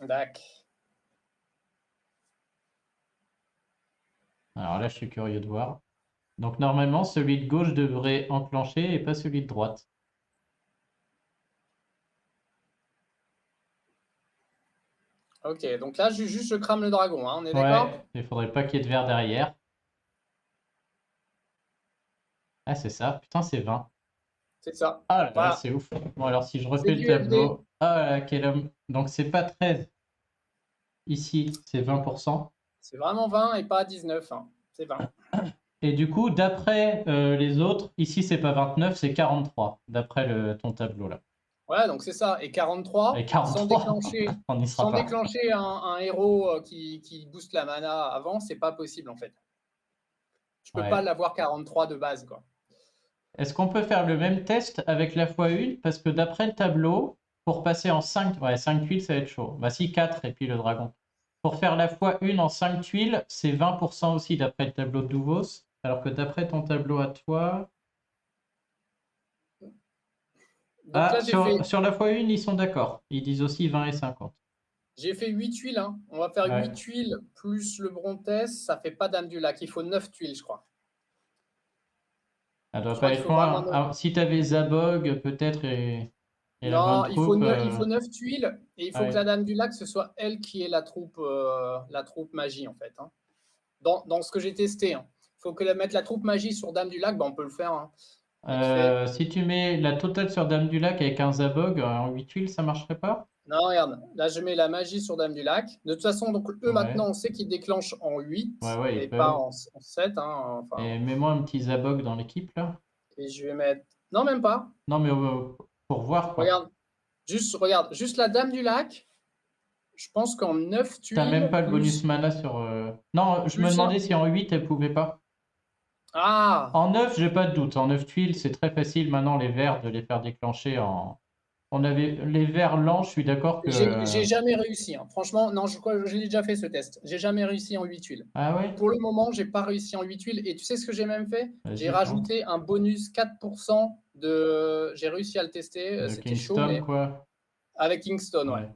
D'accord. Alors là, je suis curieux de voir. Donc normalement, celui de gauche devrait enclencher et pas celui de droite. Ok, donc là, juste je crame le dragon, hein, on est d'accord? Ouais, il faudrait pas qu'il y ait de vert derrière. Ah, c'est ça. Putain, c'est 20. C'est ça. Ah là là, Voilà, c'est ouf. Bon, alors si je c'est refais le QFD. tableau. Ah là, quel homme. Donc, c'est pas 13. Ici, c'est 20%. C'est vraiment 20 et pas 19, hein. C'est 20. Et du coup, d'après les autres, ici, c'est pas 29, c'est 43. D'après ton tableau là. Ouais, donc c'est ça. Et 43, Et 43, on n'y sera sans pas. déclencher un héros qui booste la mana avant, c'est pas possible en fait. Tu peux pas Ouais. l'avoir 43 de base, quoi. Est-ce qu'on peut faire le même test avec la x1? Parce que d'après le tableau, pour passer en 5, ouais, 5 tuiles, ça va être chaud. Bah si, 4 et puis le dragon. Pour faire la x1 en 5 tuiles, c'est 20% aussi d'après le tableau de Duvos. Alors que d'après ton tableau à toi... Donc Ah, là, sur la x1, ils sont d'accord. Ils disent aussi 20 et 50. j'ai fait 8 tuiles, hein. On va faire 8 Ouais. tuiles plus le Brontes, ça fait pas Dame du Lac. Il faut 9 tuiles, je crois. Elle Je doit crois pas qu'il être faut vraiment loin. 9. Ah, si tu avais Zabog, peut-être, et la bonne Non, troupe... il faut 9 tuiles et il faut que la ouais. Dame du Lac, ce soit elle qui est la troupe magie, en fait, hein. Dans ce que j'ai testé, hein. Il faut que mettre la troupe magie sur Dame du Lac, ben on peut le faire, hein. Vite fait. Si tu mets la totale sur Dame du Lac avec un Zabog en 8 tuiles, ça marcherait pas? Non, regarde, là je mets la magie sur Dame du Lac. De toute façon, donc eux Ouais. maintenant, on sait qu'ils déclenchent en Ouais, 8 ouais, ils et pas peuvent. en 7, hein, enfin, Et mets-moi un petit Zabog dans l'équipe, là. et je vais mettre. Non, même pas. Non, mais pour voir, quoi. Regarde, juste la Dame du Lac. Je pense qu'en 9 T'as même tuiles pas le bonus plus. mana sur... Non, je me plus un- demandais si en 8, elle pouvait pas. Ah! En 9, j'ai pas de doute. En 9 tuiles, c'est très facile maintenant, les verts, de les faire déclencher en... On avait les verts lents, je suis d'accord que... J'ai jamais réussi, hein. Franchement, non, je crois que j'ai déjà fait ce test. J'ai jamais réussi en 8 tuiles. Ah ouais? Pour le moment, j'ai pas réussi en 8 tuiles. Et tu sais ce que j'ai même fait? J'ai Vas-y, tente. rajouté un bonus 4% de. J'ai réussi à le tester. De C'était chaud, Kingston, mais quoi. avec Kingston, ouais. Ouais.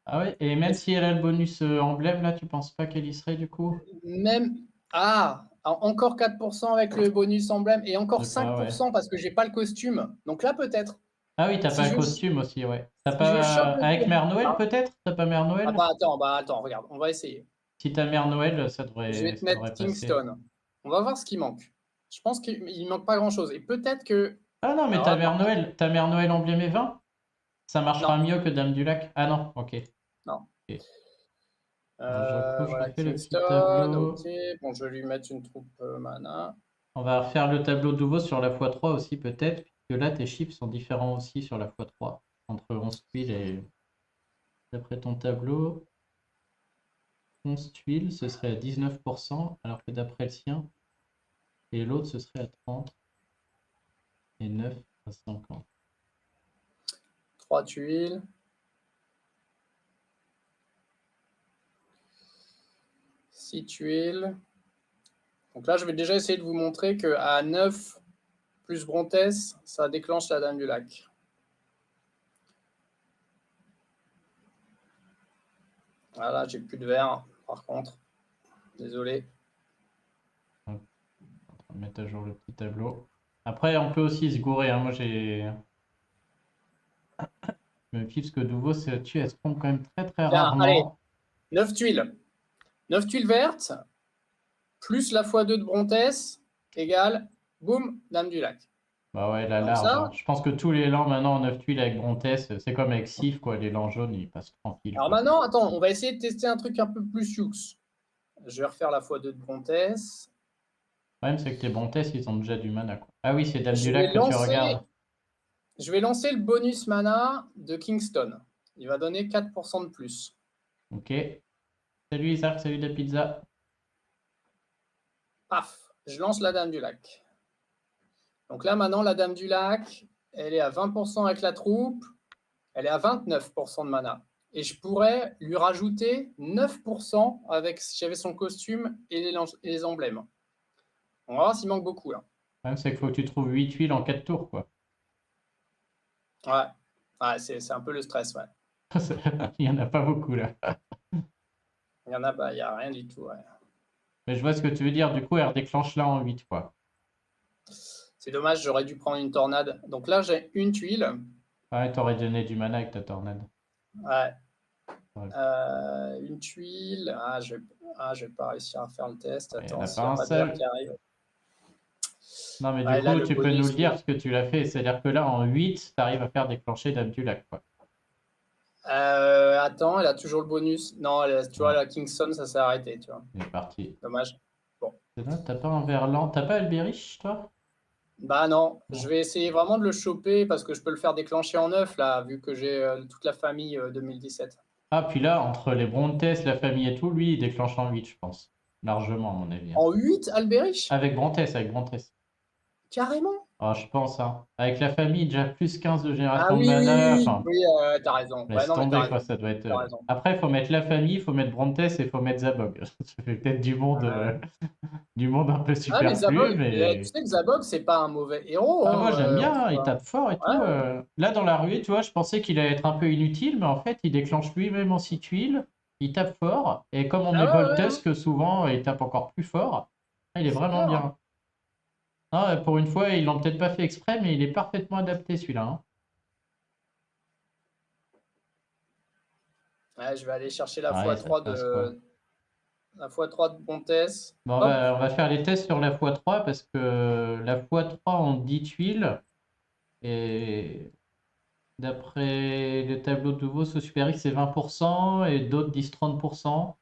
Ah ouais? Et même si elle a le bonus emblème, là, tu penses pas qu'elle y serait, du coup? Même. Ah! Encore 4% avec le bonus emblème et Je encore sais pas, ouais. 5% parce que j'ai pas le costume. Donc là, peut-être. Ah oui, t'as pas Si un je, costume aussi, ouais. T'as si je pas... chope le Avec tour. Mère Noël, Ah, peut-être? T'as pas Mère Noël? bah attends, regarde, on va essayer. Si t'as Mère Noël, Je vais te ça mettre devrait passer. Kingston. On va voir ce qui manque. Je pense qu'il manque pas grand-chose. Et peut-être que. Ah non, mais Alors là, par contre, Ta Mère Noël emblémée 20? Ça marchera non, mieux que Dame du Lac? Ah non, ok. non. Ok. Alors, je Voilà, refais le petit Kingston, ok. tableau. Bon, je vais lui mettre une troupe mana. On va refaire le tableau de nouveau sur la x3 aussi, peut-être, puisque là, tes chiffres sont différents aussi sur la x3. Entre 11 tuiles et... D'après ton tableau, 11 tuiles, ce serait à 19%, alors que d'après le sien, et l'autre, ce serait à 30, et 9 à 50. 3 tuiles. 6 tuiles. Donc là, je vais déjà essayer de vous montrer qu'à 9 plus Brontes, ça déclenche la Dame du Lac. Voilà, j'ai plus de vert, par contre. Désolé. Hop, on va mettre à jour le petit tableau. Après, on peut aussi se gourer, hein. Moi, j'ai... Je me kiffe ce que Douveau se tue, elle se trompe quand même très très Tiens, allez, rarement. 9 tuiles. 9 tuiles vertes, plus la x2 de Brontes, égale, boum, Dame du Lac. Bah ouais, la Donc large, hein. ça, Je pense que tous les lands maintenant en 9 tuiles avec Brontes, c'est comme avec Sif, quoi. Les lands jaunes, ils passent tranquille, alors quoi. maintenant, attends, on va essayer de tester un truc un peu plus sioux. Je vais refaire la x2 de Brontes. Le problème, c'est que tes Brontes, ils ont déjà du mana, quoi. Ah oui, c'est Dame du Je vais Lac que tu regardes. lancer le bonus mana de Kingston. Il va donner 4% de plus. Ok. Salut Isaac, salut la pizza. Paf, je lance la Dame du Lac. Donc là, maintenant, la Dame du Lac, elle est à 20% avec la troupe. Elle est à 29% de mana. Et je pourrais lui rajouter 9% avec si j'avais son costume et les emblèmes. On va voir s'il manque beaucoup là. Le problème, c'est qu'il faut que tu trouves 8 tuiles en 4 tours, quoi. Ouais, c'est un peu le stress, ouais. Il n'y en a pas beaucoup, là. Il y en a, bah, il n'y a rien du tout, ouais. Mais je vois ce que tu veux dire. Du coup, elle redéclenche là en 8, quoi. C'est dommage, j'aurais dû prendre une tornade. Donc là, j'ai une tuile. Ouais, t'aurais donné du mana avec ta tornade. Ouais. Ouais. Une tuile. Je vais pas réussir à faire le test. Il n'y en Attends, a s'il pas n'y a un pas de verre seul. qui arrive. Non, mais du Ouais, là, coup, le tu peux nous le bonus, dire ce que tu l'as fait. C'est-à-dire que là, en 8, tu arrives à faire déclencher Dame du Lac, quoi. Attends, elle a toujours le bonus. Non, tu vois, Non, la Kingston, ça s'est arrêté, tu vois. il est parti. Dommage. Bon. T'as pas un Verlan? T'as pas Albériche, toi? Bah non, je Non. vais essayer vraiment de le choper parce que je peux le faire déclencher en 9, là, vu que j'ai toute la famille 2017. Ah, puis là, entre les Brontes, la famille et tout, lui, il déclenche en 8, je pense. Largement, à mon avis, hein. En 8, Alberic? Avec Brontes. Carrément? Ah, je pense, hein. Avec la famille, déjà plus 15 de Ah génération de oui, oui, mana. oui, Enfin, oui, t'as raison. Ouais, laisse non, mais t'as tomber, quoi. raison. Ça doit être. T'as raison. Après, il faut mettre la famille, il faut mettre Brontes et il faut mettre Zabog. Ça fait peut-être du monde un peu Ah, mais Zabog, superflu, tu mais. sais que Zabog, c'est pas un mauvais héros, Ah, moi, hein, j'aime en bien, hein, il soi. tape fort et Ouais, tout. ouais. Là, dans la rue, tu vois, je pensais qu'il allait être un peu inutile, mais en fait, il déclenche lui-même en 6 tuiles. Il tape fort. Et comme on Ah met ouais, ouais, ouais. Voltusk, souvent, il tape encore plus fort. Il est C'est vraiment clair. bien. Ah, pour une fois, ils l'ont peut-être pas fait exprès, mais il est parfaitement adapté, celui-là, hein. Ouais, je vais aller chercher la Ouais, ça x3 passe, quoi. de Bontes. Bon, Hop. on va faire les tests sur la x3 parce que la x3 en 10 tuiles, et d'après le tableau de Vos au Super X, c'est 20% et d'autres disent 30%.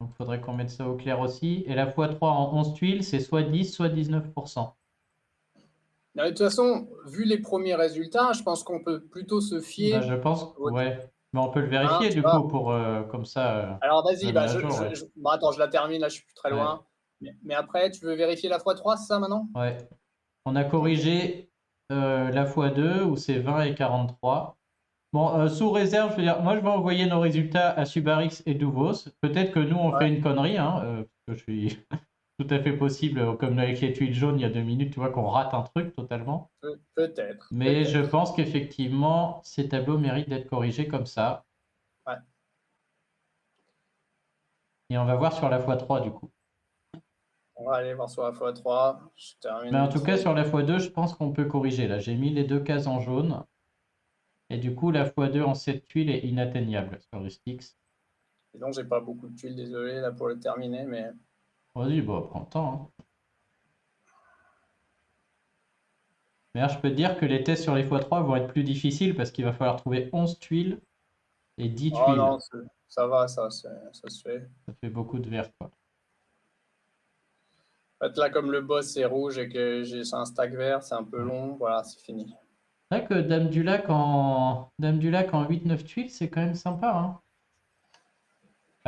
Donc, il faudrait qu'on mette ça au clair aussi. Et la x3 en 11 tuiles, c'est soit 10, soit 19%. De toute façon, vu les premiers résultats, je pense qu'on peut plutôt se Bah, fier je pense, ouais. Mais on peut le hein, vérifier tu du vois. coup pour comme ça, Alors je vas-y, le mets à jour, ouais. bon, attends, je la termine, là je suis plus très Ouais, loin. Mais après, tu veux vérifier la x3, c'est ça maintenant? ouais. On a Ok. corrigé la x2 où c'est 20 et 43. Bon, sous réserve, je veux dire, moi je vais envoyer nos résultats à Subarix et Duvos. Peut-être que nous on Ouais, fait une connerie, hein, parce que je suis tout à fait possible, comme avec les tuiles jaunes il y a 2 minutes, tu vois qu'on rate un truc totalement. peut-être, Mais je peut-être. pense qu'effectivement, ces tableaux méritent d'être corrigés comme ça. Ouais. Et on va voir sur la x3 du coup. On va aller voir sur la x3. Je Mais termine en vite tout cas, fait. sur la x2, je pense qu'on peut corriger. Là, j'ai mis les deux cases en jaune. Et du coup, la x2 en 7 tuiles est inatteignable sur le Styx. Et donc, j'ai pas beaucoup de tuiles, désolé, là, pour le terminer, mais Vas-y, bon, prends le temps, hein. D'ailleurs, je peux te dire que les tests sur les x3 vont être plus difficiles parce qu'il va falloir trouver 11 tuiles et 10 oh tuiles. non, ça va, ça se fait. Ça fait beaucoup de verre, quoi. En fait, là, comme le boss c'est rouge et que j'ai un stack vert, c'est un peu Ouais. long, voilà, c'est fini. C'est vrai que Dame du Lac en 8-9 tuiles, c'est quand même sympa, hein.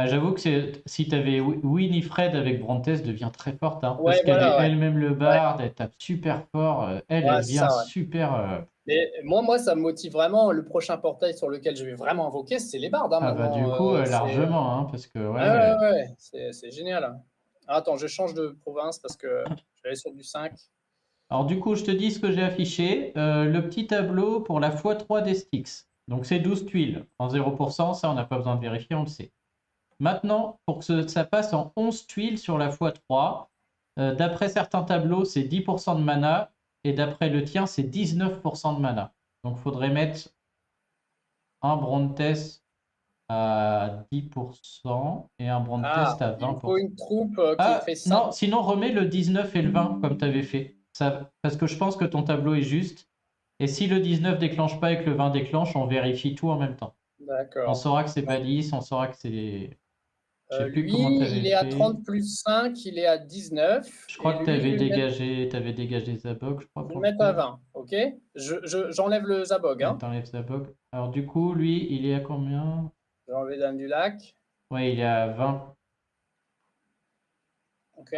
Ah, j'avoue que si tu avais Winifred avec Brontes devient très forte, hein, parce Ouais, qu'elle est voilà, ouais. elle-même le Ouais, bard, elle tape super fort. Elle ouais, c'est vient ça, ouais. super. Mais moi, ça me motive vraiment. Le prochain portail sur lequel je vais vraiment invoquer, c'est les bardes, hein, Ah bah du maintenant. coup, largement, hein, parce que Ouais, ouais. ouais, ouais, c'est génial. Ah, attends, je change de province parce que je vais aller sur du 5. Alors du coup, je te dis ce que j'ai affiché. Le petit tableau pour la x3 des Styx. Donc c'est 12 tuiles en 0%, ça on n'a pas besoin de vérifier, on le sait. Maintenant, pour que ça passe en 11 tuiles sur la x3, d'après certains tableaux, c'est 10% de mana, et d'après le tien, c'est 19% de mana. Donc il faudrait mettre un Brontes à 10% et un Brontes Ah, à il me faut 20%. une troupe qui Ah fait ça. non, sinon remets le 19 et le 20 comme tu avais fait. Ça, parce que je pense que ton tableau est juste. Et si le 19 déclenche pas et que le 20 déclenche, on vérifie tout en même temps. On D'accord. saura que c'est Donc, Badis, on saura que c'est. Je sais plus lui, comment tu avais il est à fait. 30 plus 5, il est à 19. Je Et crois que lui, je vais le mettre, t'avais dégagé Zabok, je je crois, vais le pour le mettre à faire. 20. OK? J'enlève le Zabog. Ouais, Hein. t'enlèves Zabok. Alors du coup, lui, il est à combien? J'ai enlevé Dame du Lac. Ouais, il est à 20. OK?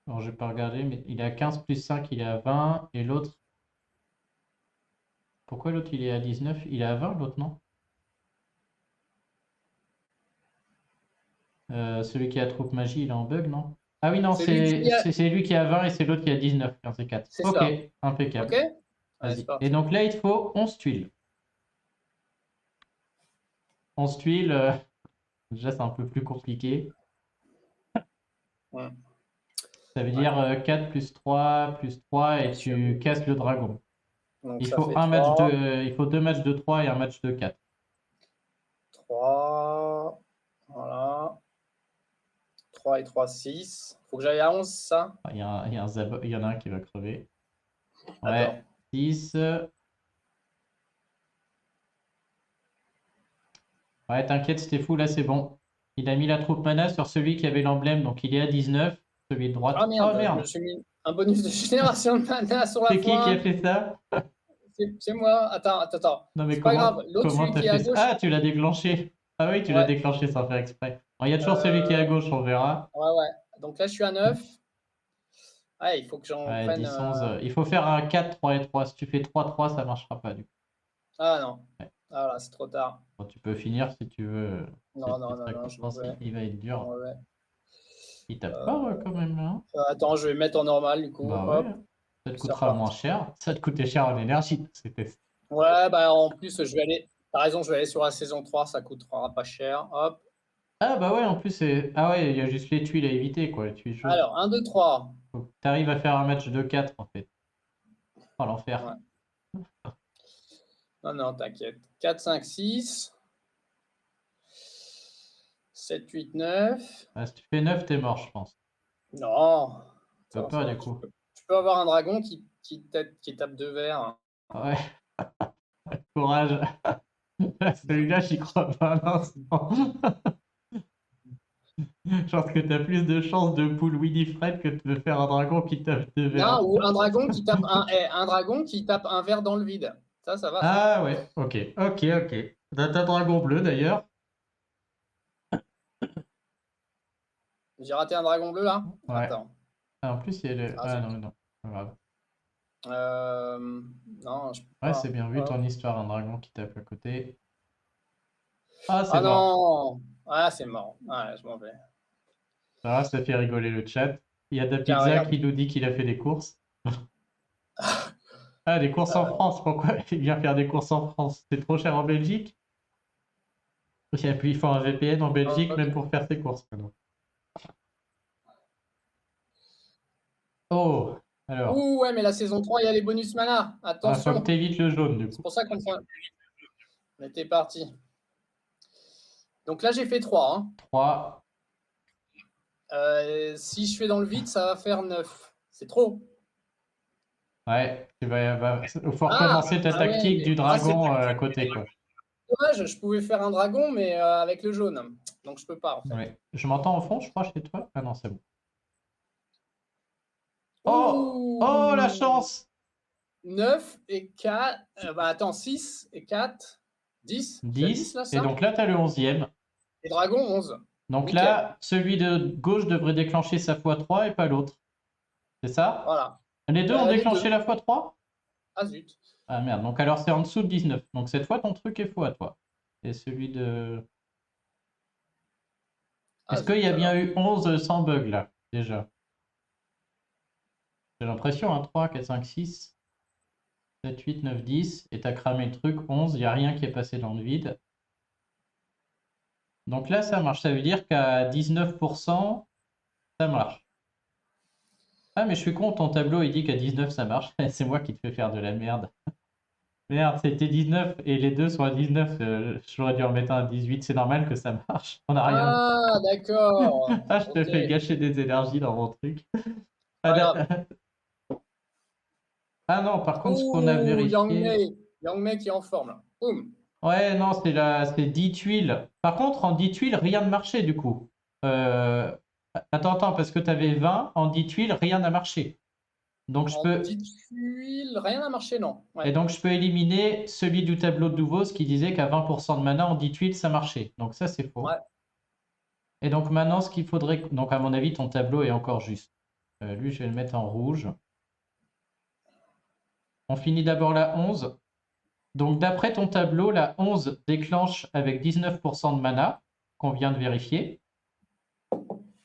Alors je vais pas regarder, mais il est à 15 plus 5, il est à 20. Et l'autre, pourquoi l'autre il est à 19? Il est à 20 l'autre, non? Celui qui a troupe magie, il est en bug, non? Ah oui, non, Celui qui a. c'est lui qui a 20 et c'est l'autre qui a 19, 15 et 4. C'est Ok, ça. OK? impeccable. Allez, c'est Vas-y. Et parti. donc là, il te faut 11 tuiles. 11 tuiles, déjà c'est un peu plus compliqué. Ouais. Ça veut Ouais. dire 4 plus 3 et Sur- tu casses le dragon. Donc, Il ça faut fait 3. il faut 2 matchs de 3 et un match de 4. 3. Voilà. 3 et 3, 6. Faut que j'aille à 11, ça? Il y a il y en a un qui va crever. Attends. Ouais, 6. Ouais, t'inquiète, c'était fou, là c'est bon. Il a mis la troupe mana sur celui qui avait l'emblème, donc il est à 19, celui de droite. Ah Oh merde, je me merde, suis mis un bonus de génération de mana sur la c'est qui a fois. fait ça? C'est moi. Attends. Non mais C'est pas grave. L'autre, comment celui t'as qui est fait à ça? gauche. Ah, tu l'as déclenché. Ah oui, tu l'as Ouais. déclenché sans faire exprès. Bon, il y a toujours celui qui est à gauche, on verra. Ouais. Donc là, je suis à 9. Ouais, il faut que j'en Ouais, prenne. 10, 11. Il faut faire un 4, 3 et 3. Si tu fais 3, 3, ça marchera pas du coup. Ah non. Ouais. Ah là, c'est trop tard. Bon, tu peux finir si tu veux. Non, C'est très je m'en vais. compréhensible. Il va être dur. Ouais. Il tape fort quand même là, hein. Attends, je vais mettre en normal du coup. Bah ouais, Hop, ça te c'est coûtera moins reparti. cher. Ça te coûtait cher en énergie, ces tests. Ouais, bah en plus, je vais aller. T'as raison, je vais aller sur la saison 3, ça coûtera pas cher. Hop. Ah bah ouais, en plus, c'est... Ah ouais, il y a juste les tuiles à éviter, quoi, les tuiles jaunes. Alors, 1, 2, 3. Faut que t'arrives à faire un match de 4, en fait. Oh, l'enfer. Ouais. Non, t'inquiète. 4, 5, 6. 7, 8, 9. Ah, si tu fais 9, t'es mort, je pense. Non. Tu peux Attends, pas, du coup. tu peux avoir un dragon qui tape 2 verres. Ouais, courage. Celui-là, j'y crois pas un instant. Je pense que t'as plus de chances de pull Winifred que de faire un dragon qui tape 2 Non, verres. ou un dragon qui tape un dragon qui tape un verre dans le vide. Ça va, ça. Ah ouais, ok. T'as un dragon bleu, d'ailleurs. J'ai raté un dragon bleu là? Ouais. Attends. Ah, en plus, il y a le... Ah, Ah zut. non, pas grave. Non, je peux Ouais, c'est pas. bien vu ton histoire, un dragon qui tape à côté. Ah, c'est Ah mort. non! Ah, c'est mort. Ouais, je m'en vais. Ah, ça fait rigoler le chat. Il y a Da Tiens, Pizza regarde. qui nous dit qu'il a fait des courses. Ah, des courses en France, pourquoi il vient faire des courses en France? C'est trop cher en Belgique? Et puis il faut un VPN en Belgique même Ok. pour faire ses courses maintenant. Oh, alors, Ouh, ouais, mais la saison 3, il y a les bonus mana. faut que tu Attention. évites le jaune du C'est coup. pour ça qu'on fait. On était parti. Donc là, j'ai fait 3. Hein. 3. Si je fais dans le vide, ça va faire 9. C'est trop. Ouais, faut Ah! recommencer ta Ah ouais, tactique mais du ah, c'est dragon à côté quoi. dommage. Je pouvais faire un dragon, mais avec le jaune. Donc, je peux pas, en fait. Ouais. Je m'entends au fond, je crois, chez toi? Ah non, c'est bon. Oh! Oh, la Ouh! chance! 9 et 4. Bah attends, 6 et 4. 10. Je suis à 10 10. là, Et ça? donc là, tu as le 11e. Et dragon, 11. Donc Nickel. là, celui de gauche devrait déclencher sa x3 et pas l'autre. C'est ça? Voilà. Les deux ont Les déclenché deux. la x3? Ah zut. Ah merde, donc alors c'est en dessous de 19. Donc cette fois, ton truc est faux à toi. Et celui de... Ah Est-ce qu'il y zut a bien alors. eu 11 sans bug là, déjà? J'ai l'impression, hein, 3, 4, 5, 6, 7, 8, 9, 10. Et t'as cramé le truc, 11, il n'y a rien qui est passé dans le vide. Donc là, ça marche. Ça veut dire qu'à 19%, ça marche. Ah, mais je suis con, ton tableau, il dit qu'à 19, ça marche. C'est moi qui te fais faire de la merde. Merde, c'était 19 et les deux sont à 19. J'aurais dû en mettre un à 18. C'est normal que ça marche. On n'a rien. Ah d'accord. Ah, je te Ok. fais gâcher des énergies dans mon truc. Ah, Pas grave. ah non, par contre, ce qu'on a Ouh, vérifié. Yang Mei qui est en forme là. Boum. Ouais, non, c'est 10 tuiles. Par contre, en 10 tuiles, rien ne marchait du coup. Euh, Attends, parce que tu avais 20, en 10 tuiles, rien n'a marché. Donc je En peux. petite huile, rien n'a marché, non. Et Ouais. donc je peux éliminer celui du tableau de Duvos qui disait qu'à 20% de mana, en 10 tuiles, ça marchait. Donc ça, c'est faux. Ouais. Et donc maintenant, ce qu'il faudrait. Donc à mon avis, ton tableau est encore juste. Lui, je vais le mettre en rouge. On finit d'abord la 11. Donc d'après ton tableau, la 11 déclenche avec 19% de mana, qu'on vient de vérifier.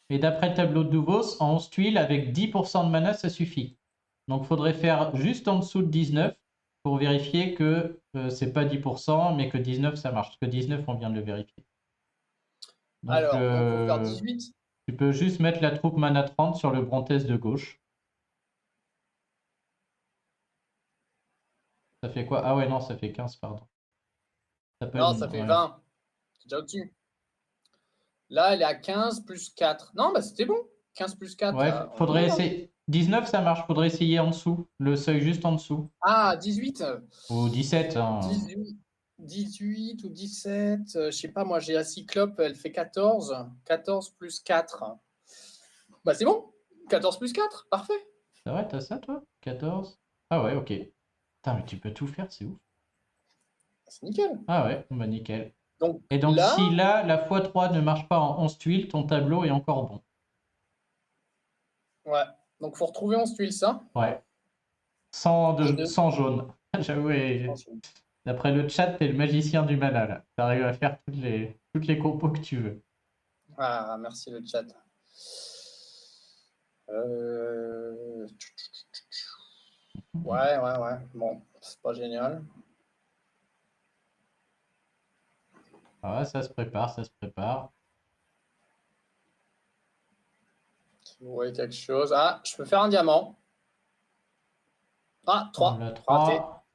Et d'après le tableau de Duvos, en 11 tuiles, avec 10% de mana, ça suffit. Donc il faudrait faire juste en dessous de 19 pour vérifier que c'est pas 10%, mais que 19 ça marche. Parce que 19, on vient de le vérifier. Donc Alors, donc faut faire 18. tu peux juste mettre la troupe mana 30 sur le Brontes de gauche. Ça fait quoi? Ah ouais, non, ça fait 15, pardon. Ça peut Non, être... ça fait ouais. 20. déjà au-dessus. Là, elle est à 15 plus 4. Non, bah c'était bon. 15 plus 4, Ouais, là, on y faudrait est, hein. essayer. 19, ça marche, faudrait essayer en dessous. Le seuil juste en dessous. Ah, 18. Ou 17, hein. 18, 18 ou 17. Je sais pas, moi, j'ai la cyclope, elle fait 14. 14 plus 4. Bah c'est bon. 14 plus 4, parfait. C'est vrai, t'as ça, toi? 14? Ah ouais, ok. Putain, mais tu peux tout faire, c'est ouf. C'est nickel. Ah ouais, bah nickel. Donc Et donc, là, si là, la x3 ne marche pas en 11 tuiles, ton tableau est encore bon. ouais. Donc faut retrouver 11 tuiles, ça. Ouais. Sans, Et deux. sans jaune. J'avoue, d'après le chat, t'es le magicien du mana, là. T'arrives à faire toutes les compos que tu veux. Ah, merci le chat. Ouais, ouais, ouais. Bon, c'est pas génial. Ah ouais, ça se prépare, ça se prépare. Si vous voyez quelque chose. Ah, je peux faire un diamant. Ah, 3. La Raté. 3.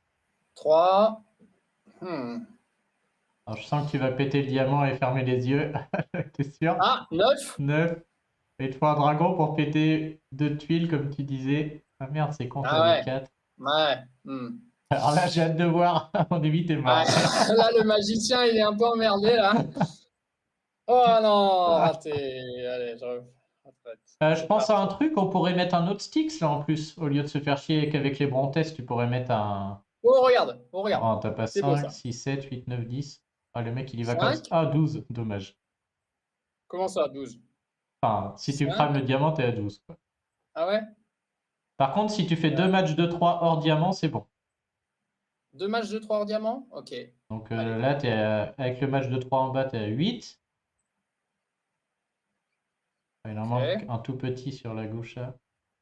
3. Alors, je sens que tu vas péter le diamant et fermer les yeux. T'es sûr? Ah, 9. 9. Il te faut un dragon pour péter 2 tuiles, comme tu disais. Ah merde, c'est con, Ah t'avais ouais. 4. Ouais. Alors là, j'ai hâte de voir. À mon avis, t'es Ah, mort. là, le magicien, il est un peu emmerdé, là. Oh non, raté. Allez, je retraite. Je C'est pense à un parti. truc, on pourrait mettre un autre Styx là en plus. Au lieu de se faire chier qu'avec les Brontes, tu pourrais mettre un. Oh, regarde. Oh, regarde. Oh, t'as pas C'est beau, 5, ça. 6, 7, 8, 9, 10. Ah, le mec, il y va comme ça. 5. Ah, 12. Dommage. Comment ça, 12? Enfin, si tu 5. crames le diamant, t'es à 12, quoi. Ah ouais? Par contre, si tu fais 2 matchs de 3 hors diamant, c'est bon. 2 matchs de 3 hors diamant? Ok. Donc Allez. là, avec le match de 3 en bas, t'es à 8. Il en manque Ok. un tout petit sur la gauche là.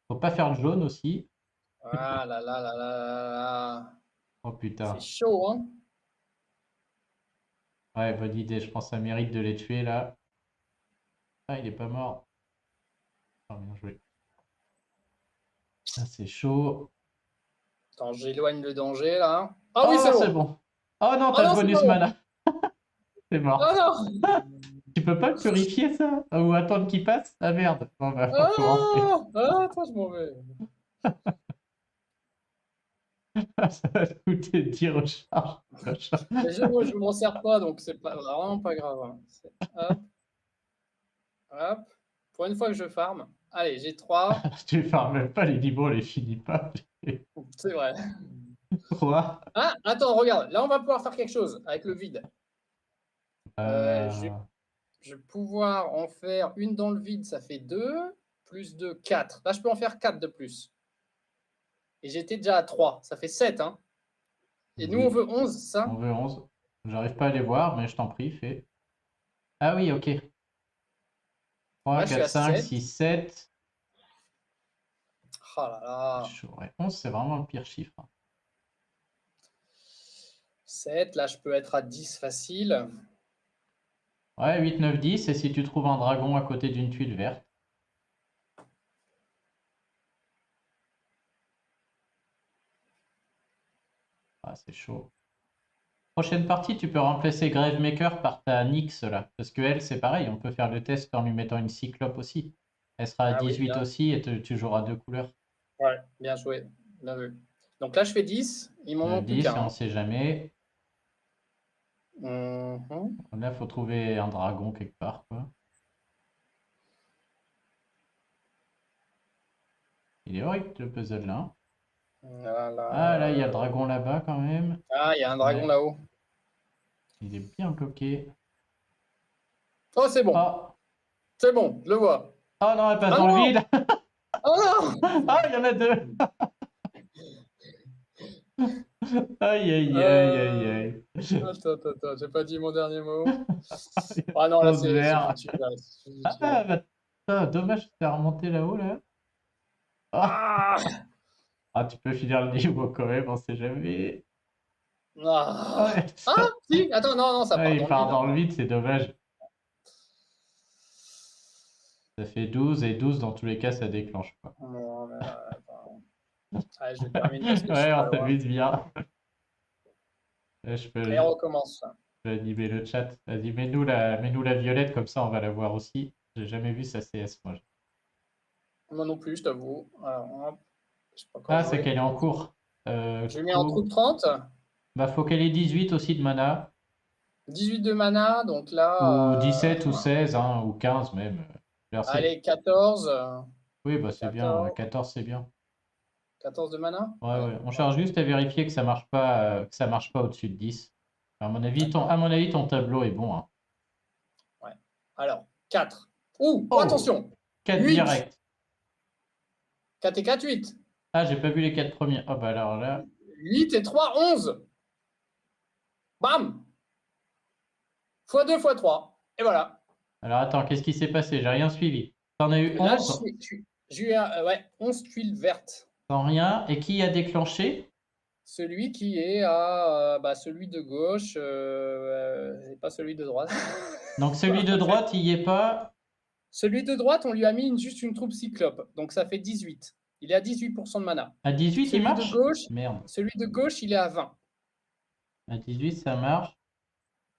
Faut pas faire le jaune aussi. Ah là là là là là là. Oh C'est putain. chaud, hein? Ouais, bonne idée. Je pense que ça mérite de les tuer là. Ah, il est pas mort. Ah, bien joué. Ah, c'est chaud. Attends, j'éloigne le danger, là. Ah oui, Oh, c'est c'est bon. bon. Oh non, Oh t'as le non, c'est pas bonus bon. mana. C'est mort. Oh non. Tu peux pas le purifier ça? Ou attendre qu'il passe? Ah merde. Bon bah, faut recommencer. Ah, ah, attends, je m'en vais. Ça va te coûter 10 recharges. Mais je m'en sers pas, donc c'est pas, vraiment pas grave, hein. Hop, hop. Pour une fois que je farm. Allez, j'ai 3. Tu farmes même pas les niveaux, on les finis pas. C'est vrai. Quoi? Ah, attends, regarde. Là, on va pouvoir faire quelque chose avec le vide. Je vais pouvoir en faire une dans le vide, ça fait 2. Plus 2, 4. Là, je peux en faire 4 de plus. Et j'étais déjà à 3. Ça fait 7, hein. Et nous, on Oui, veut 11, ça? on veut 11. J'arrive pas à les voir, mais je t'en prie, fais. Ah oui, ok. 3, Là, je suis 4, à 5, 7. 6, 7. Oh là là. Chaud, ouais. 11, c'est vraiment le pire chiffre. 7. Là, je peux être à 10 facile. Ouais, 8, 9, 10. Et si tu trouves un dragon à côté d'une tuile verte. Ah, c'est chaud. Prochaine partie, tu peux remplacer Gravemaker par ta Nyx là. Parce que elle, c'est pareil, on peut faire le test en lui mettant une cyclope aussi. Elle sera à Ah oui, 18 bien. aussi et tu joueras 2 couleurs. Ouais, bien joué. Bien vu. Donc là, je fais 10. Il m'en manque plus 10 et on qu'un. sait jamais. Mhm. Là, il faut trouver un dragon quelque part, quoi. Il est horrible le puzzle là. Ah, là, il y a le Voilà. dragon là-bas quand même. Ah, il y a un dragon Ouais, là-haut. il est bien bloqué. Oh, c'est bon. Oh, C'est bon, je le vois. oh non, elle passe Ah dans le non! vide. Oh non! Ah, il y en a deux. Aïe, aïe, aïe, aïe, Euh, aïe. attends, j'ai pas dit mon dernier mot. Ah non, là, Rose c'est vert. foutu. Là, c'est foutu. Ah, bah, putain, dommage, t'es remonté là-haut là. Ah. Ah! Ah, tu peux finir le niveau quand même, on sait jamais. Ah! Ouais, Ah, si! Attends, non, non, ça part ouais, dans il le part vide, hein. dans le vide, c'est dommage. Ça fait 12 et 12 dans tous les cas, ça déclenche pas. Non, mais, attends. Allez, je termine parce que je suis Ouais, pas on loin. s'amuse bien. Je Et peux... on recommence. Je vais animer le chat. Vas-y, mets-nous la violette, comme ça on va la voir aussi. J'ai jamais vu sa CS, moi. Moi non plus, je t'avoue. Alors, hop, j'ai pas encore Ah, c'est joué. qu'elle est en cours. Je mets en trou Cool. de 30. Bah, faut qu'elle ait 18 aussi de mana. 18 de mana, donc Ou là, 17 ou 16, hein, ou 15 même. Alors, allez, 14. Oui, bah c'est bien. 14, 14, c'est bien. 14 de mana? Ouais, Ouais. ouais. On cherche juste à vérifier que ça marche pas au-dessus de 10. À mon avis, ton tableau est bon, hein. Ouais. Alors, 4. Ouh, oh, Oh! attention! 4 8. direct. 4 et 4, 8. Ah, j'ai pas vu les 4 premiers. Oh, bah alors là. 8 et 3, 11. Bam! x2, x3. Et voilà. Alors attends, qu'est-ce qui s'est passé? J'ai rien suivi. T'en as eu Là, 11 j'ai eu ouais, 11 tuiles vertes. sans rien. Et qui a déclenché? Celui qui est à celui de gauche, et pas celui de droite. Donc celui de droite, il y est pas. Celui de droite, on lui a mis juste une troupe cyclope, donc ça fait 18. Il est à 18% de mana. À 18, il Celui de marche? gauche, Merde. il est à 20. À 18, ça marche.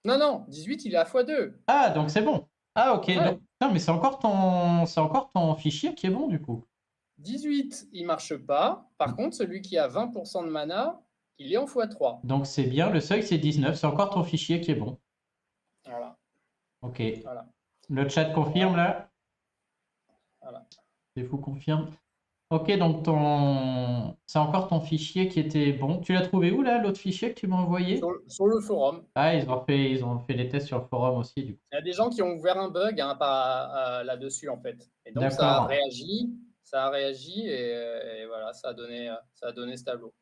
Non, non, 18, il est à x2. Ah, donc c'est bon. Ah, ok. Ouais. Donc... Non, mais c'est encore ton fichier qui est bon, du coup. 18, il marche pas. Par contre, celui qui a 20% de mana, il est en x3. Donc c'est bien. Le seuil, c'est 19. C'est encore ton fichier qui est bon. Voilà. Ok. Voilà. Le chat confirme, là? Voilà. C'est fou, confirme. Ok, donc c'est encore ton fichier qui était bon. Tu l'as trouvé où, là, l'autre fichier que tu m'as envoyé? Sur le forum. Ah, ils ont fait les tests sur le forum aussi, du coup. Il y a des gens qui ont ouvert un bug là-dessus, en fait. Et donc, D'accord. ça a réagi et voilà, ça a donné ce tableau.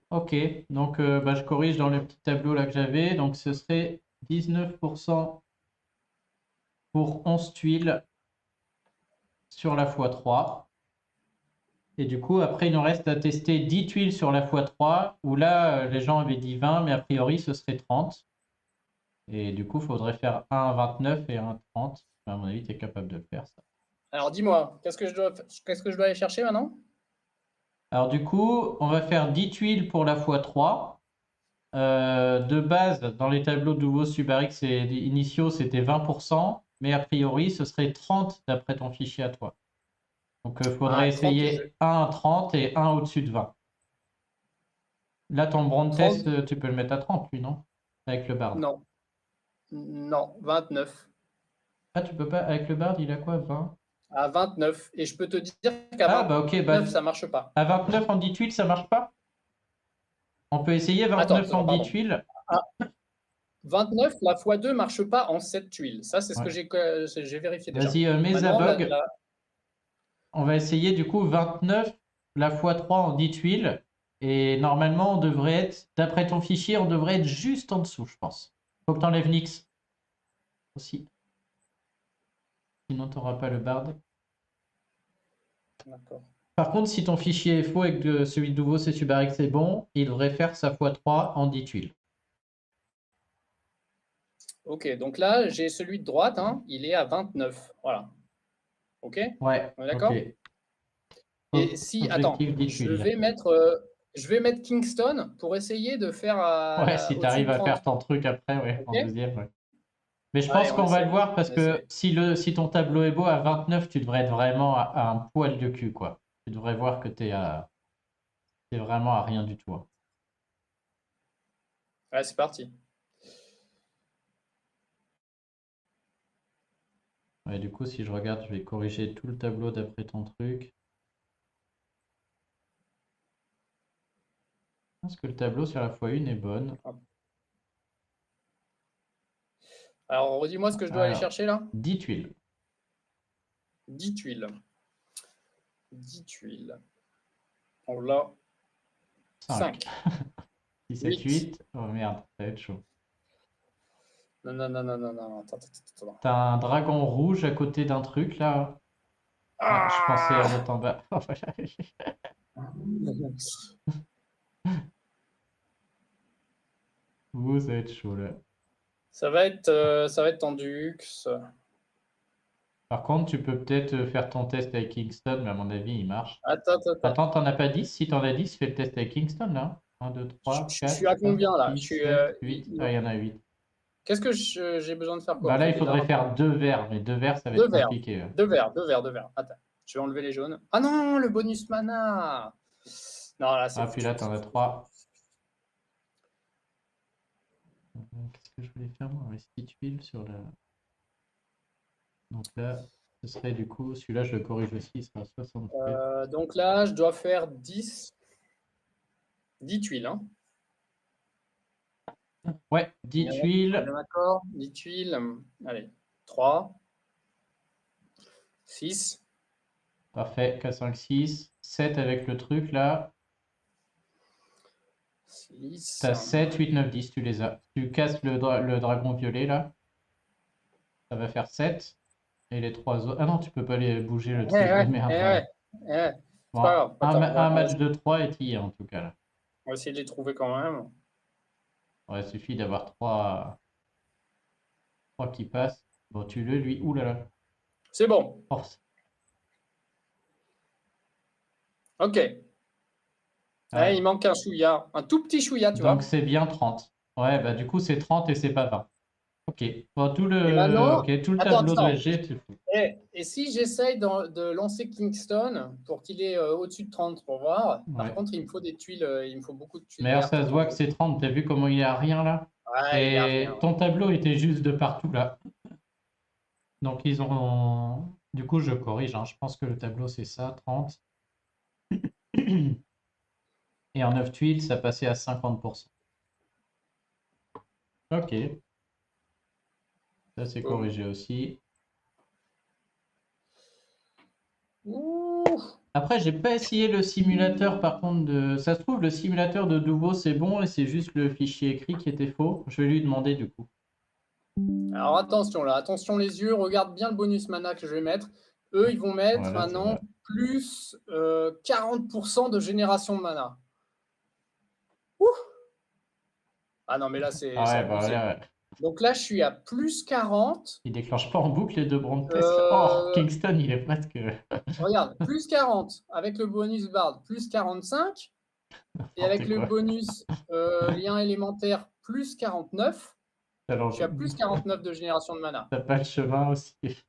Ok, donc bah, je corrige dans le petit tableau là que j'avais. Donc ce serait 19% pour 11 tuiles sur la x3. Et du coup, après, il nous reste à tester 10 tuiles sur la x3, où là, les gens avaient dit 20, mais a priori, ce serait 30. Et du coup, il faudrait faire un 29 et un 30. À mon avis, tu es capable de le faire, ça. Alors, dis-moi, qu'est-ce que je dois aller chercher maintenant? Alors du coup, on va faire 10 tuiles pour la x3. De base, dans les tableaux de nouveaux Subarix et initiaux, c'était 20%, mais a priori, ce serait 30 d'après ton fichier à toi. Donc, il faudrait 30, essayer un à 30 et un au-dessus de 20. Là, ton brand 30, test, tu peux le mettre à 30, lui, non? Avec le bard. non. Non, 29. Ah, tu peux pas, avec le bard, il a quoi, 20? À 29. Et je peux te dire qu'à Ah, bah ok, bah, 29, ça marche pas. à 29 en 10 tuiles, ça marche pas? On peut essayer Attends, 29 en 10 pardon. tuiles. À 29, la x2 marche pas en 7 tuiles. Ça, c'est ce Ouais. que j'ai vérifié déjà. Vas-y, mets Maintenant, Zabog. On va essayer du coup 29 la x3 en 10 tuiles. Et normalement, on devrait être, d'après ton fichier, on devrait être juste en dessous, je pense. Faut que tu enlèves Nix aussi. Sinon, tu n'auras pas le bard. D'accord. Par contre, si ton fichier est faux et que celui de nouveau c'est Subarix c'est bon, il devrait faire sa x3 en 10 tuiles. Ok, donc là, j'ai celui de droite, hein, il est à 29. Voilà. Ok? Ouais, On est ok. d'accord? Et si, attends, Objectif 10 tuiles. je vais mettre Kingston pour essayer de faire Ouais, si tu au-dessus arrives de à 30. faire ton truc après, ouais, en Ok? deuxième. Ouais. Mais je Allez, pense on qu'on va le essaye. voir parce On que essaye. si ton tableau est beau à 29, tu devrais être vraiment à un poil de cul, quoi. Tu devrais voir que t'es vraiment à rien du tout, hein. Allez, c'est parti. Ouais, du coup, si je regarde, je vais corriger tout le tableau d'après ton truc. Je pense que le tableau sur la x1 est bonne. Alors, redis-moi ce que je dois aller Alors, chercher là. 10 tuiles. 10 tuiles. 10 tuiles. On l'a. 5. 6, 7, 8. 8. Oh merde, ça va être chaud. Non, non, non, non, non, non. Attends. T'as un dragon rouge à côté d'un truc là. Ah, je pensais à l'autre en bas. Ouh, ça va être chaud là. Ça va être tendu. Par contre, tu peux peut-être faire ton test avec Kingston, mais à mon avis, il marche. Attends. Attends, t'en as pas 10? Si t'en as 10, fais le test avec Kingston là. 1, 2, 3, Je suis 4, à combien là? 6, 7, 8. Ah, il y en a 8. Qu'est-ce que j'ai besoin de faire quoi Bah en là, fait il déjà? faudrait faire 2 verts, mais 2 verts, ça va Deux être verres. compliqué. Deux verres, deux verres, deux verres. Attends, je vais enlever les jaunes. Ah non, le bonus mana! Non, là, c'est Ah, puis foutu. là, tu en as 3. Qu'est-ce que je voulais faire moi? Ouais, tuiles sur la. Donc là, ce serait du coup, celui-là, je le corrige aussi, il sera 67. Donc là, je dois faire 10 tuiles. Hein. Ouais, 10 On est tuiles. bien d'accord? 10 tuiles. Allez, 3, 6, Parfait, 4, 5, 6. 7 avec le truc là. 6. T'as 7, 8, 9, 10, tu les as. Tu casses le dragon violet là. Ça va faire 7. Et les 3 autres. Ah non, tu peux pas les bouger le Eh truc de ouais, merde. eh Ouais. ouais, eh ouais. C'est Bon, pas grave. un, Attends, un match de 3 est y en tout cas là. on va essayer de les trouver quand même. Ouais, il suffit d'avoir 3 qui passent. Bon, tu le lui. Ouh là là. C'est bon. Force. Ok. Ouais. Il manque un chouïa. Un tout petit chouïa, tu Donc vois. c'est bien 30. Ouais, bah du coup c'est 30 et c'est pas 20. Ok. Bon, Et maintenant, tout le attends, tableau de attends. SG, tu fous. Et si j'essaye de lancer Kingston pour qu'il est au-dessus de 30 pour voir, par Ouais. contre, il me faut des tuiles, il me faut beaucoup de tuiles Mais alors, vertes. ça se voit que c'est 30. T'as vu comment il est à rien là? Ouais, il est à rien. Et ton tableau était juste de partout là. Donc ils ont. Du coup, je corrige, hein. Je pense que le tableau c'est ça, 30. Et en 9 tuiles, ça passait à 50%. Ok, ça c'est Boum. corrigé aussi. Ouh. Après, j'ai pas essayé le simulateur par contre de. Ça se trouve, le simulateur de Douveau c'est bon et c'est juste le fichier écrit qui était faux. Je vais lui demander du coup. Alors attention là, attention les yeux, regarde bien le bonus mana que je vais mettre. Eux, ils vont mettre Voilà, ça maintenant va. plus 40% de génération de mana. Ouh. Ah non, mais là, c'est Ah ouais, bah abusé. ouais, ouais. Donc là, je suis à plus 40. Il déclenche pas en boucle les deux bronze tests. Oh, Kingston, il est presque. Regarde, plus 40 avec le bonus Bard, plus 45. Et avec N'importe le quoi. bonus lien élémentaire, plus 49. Je Alors, suis à plus 49 de génération de mana. t'as pas le chemin aussi. Juste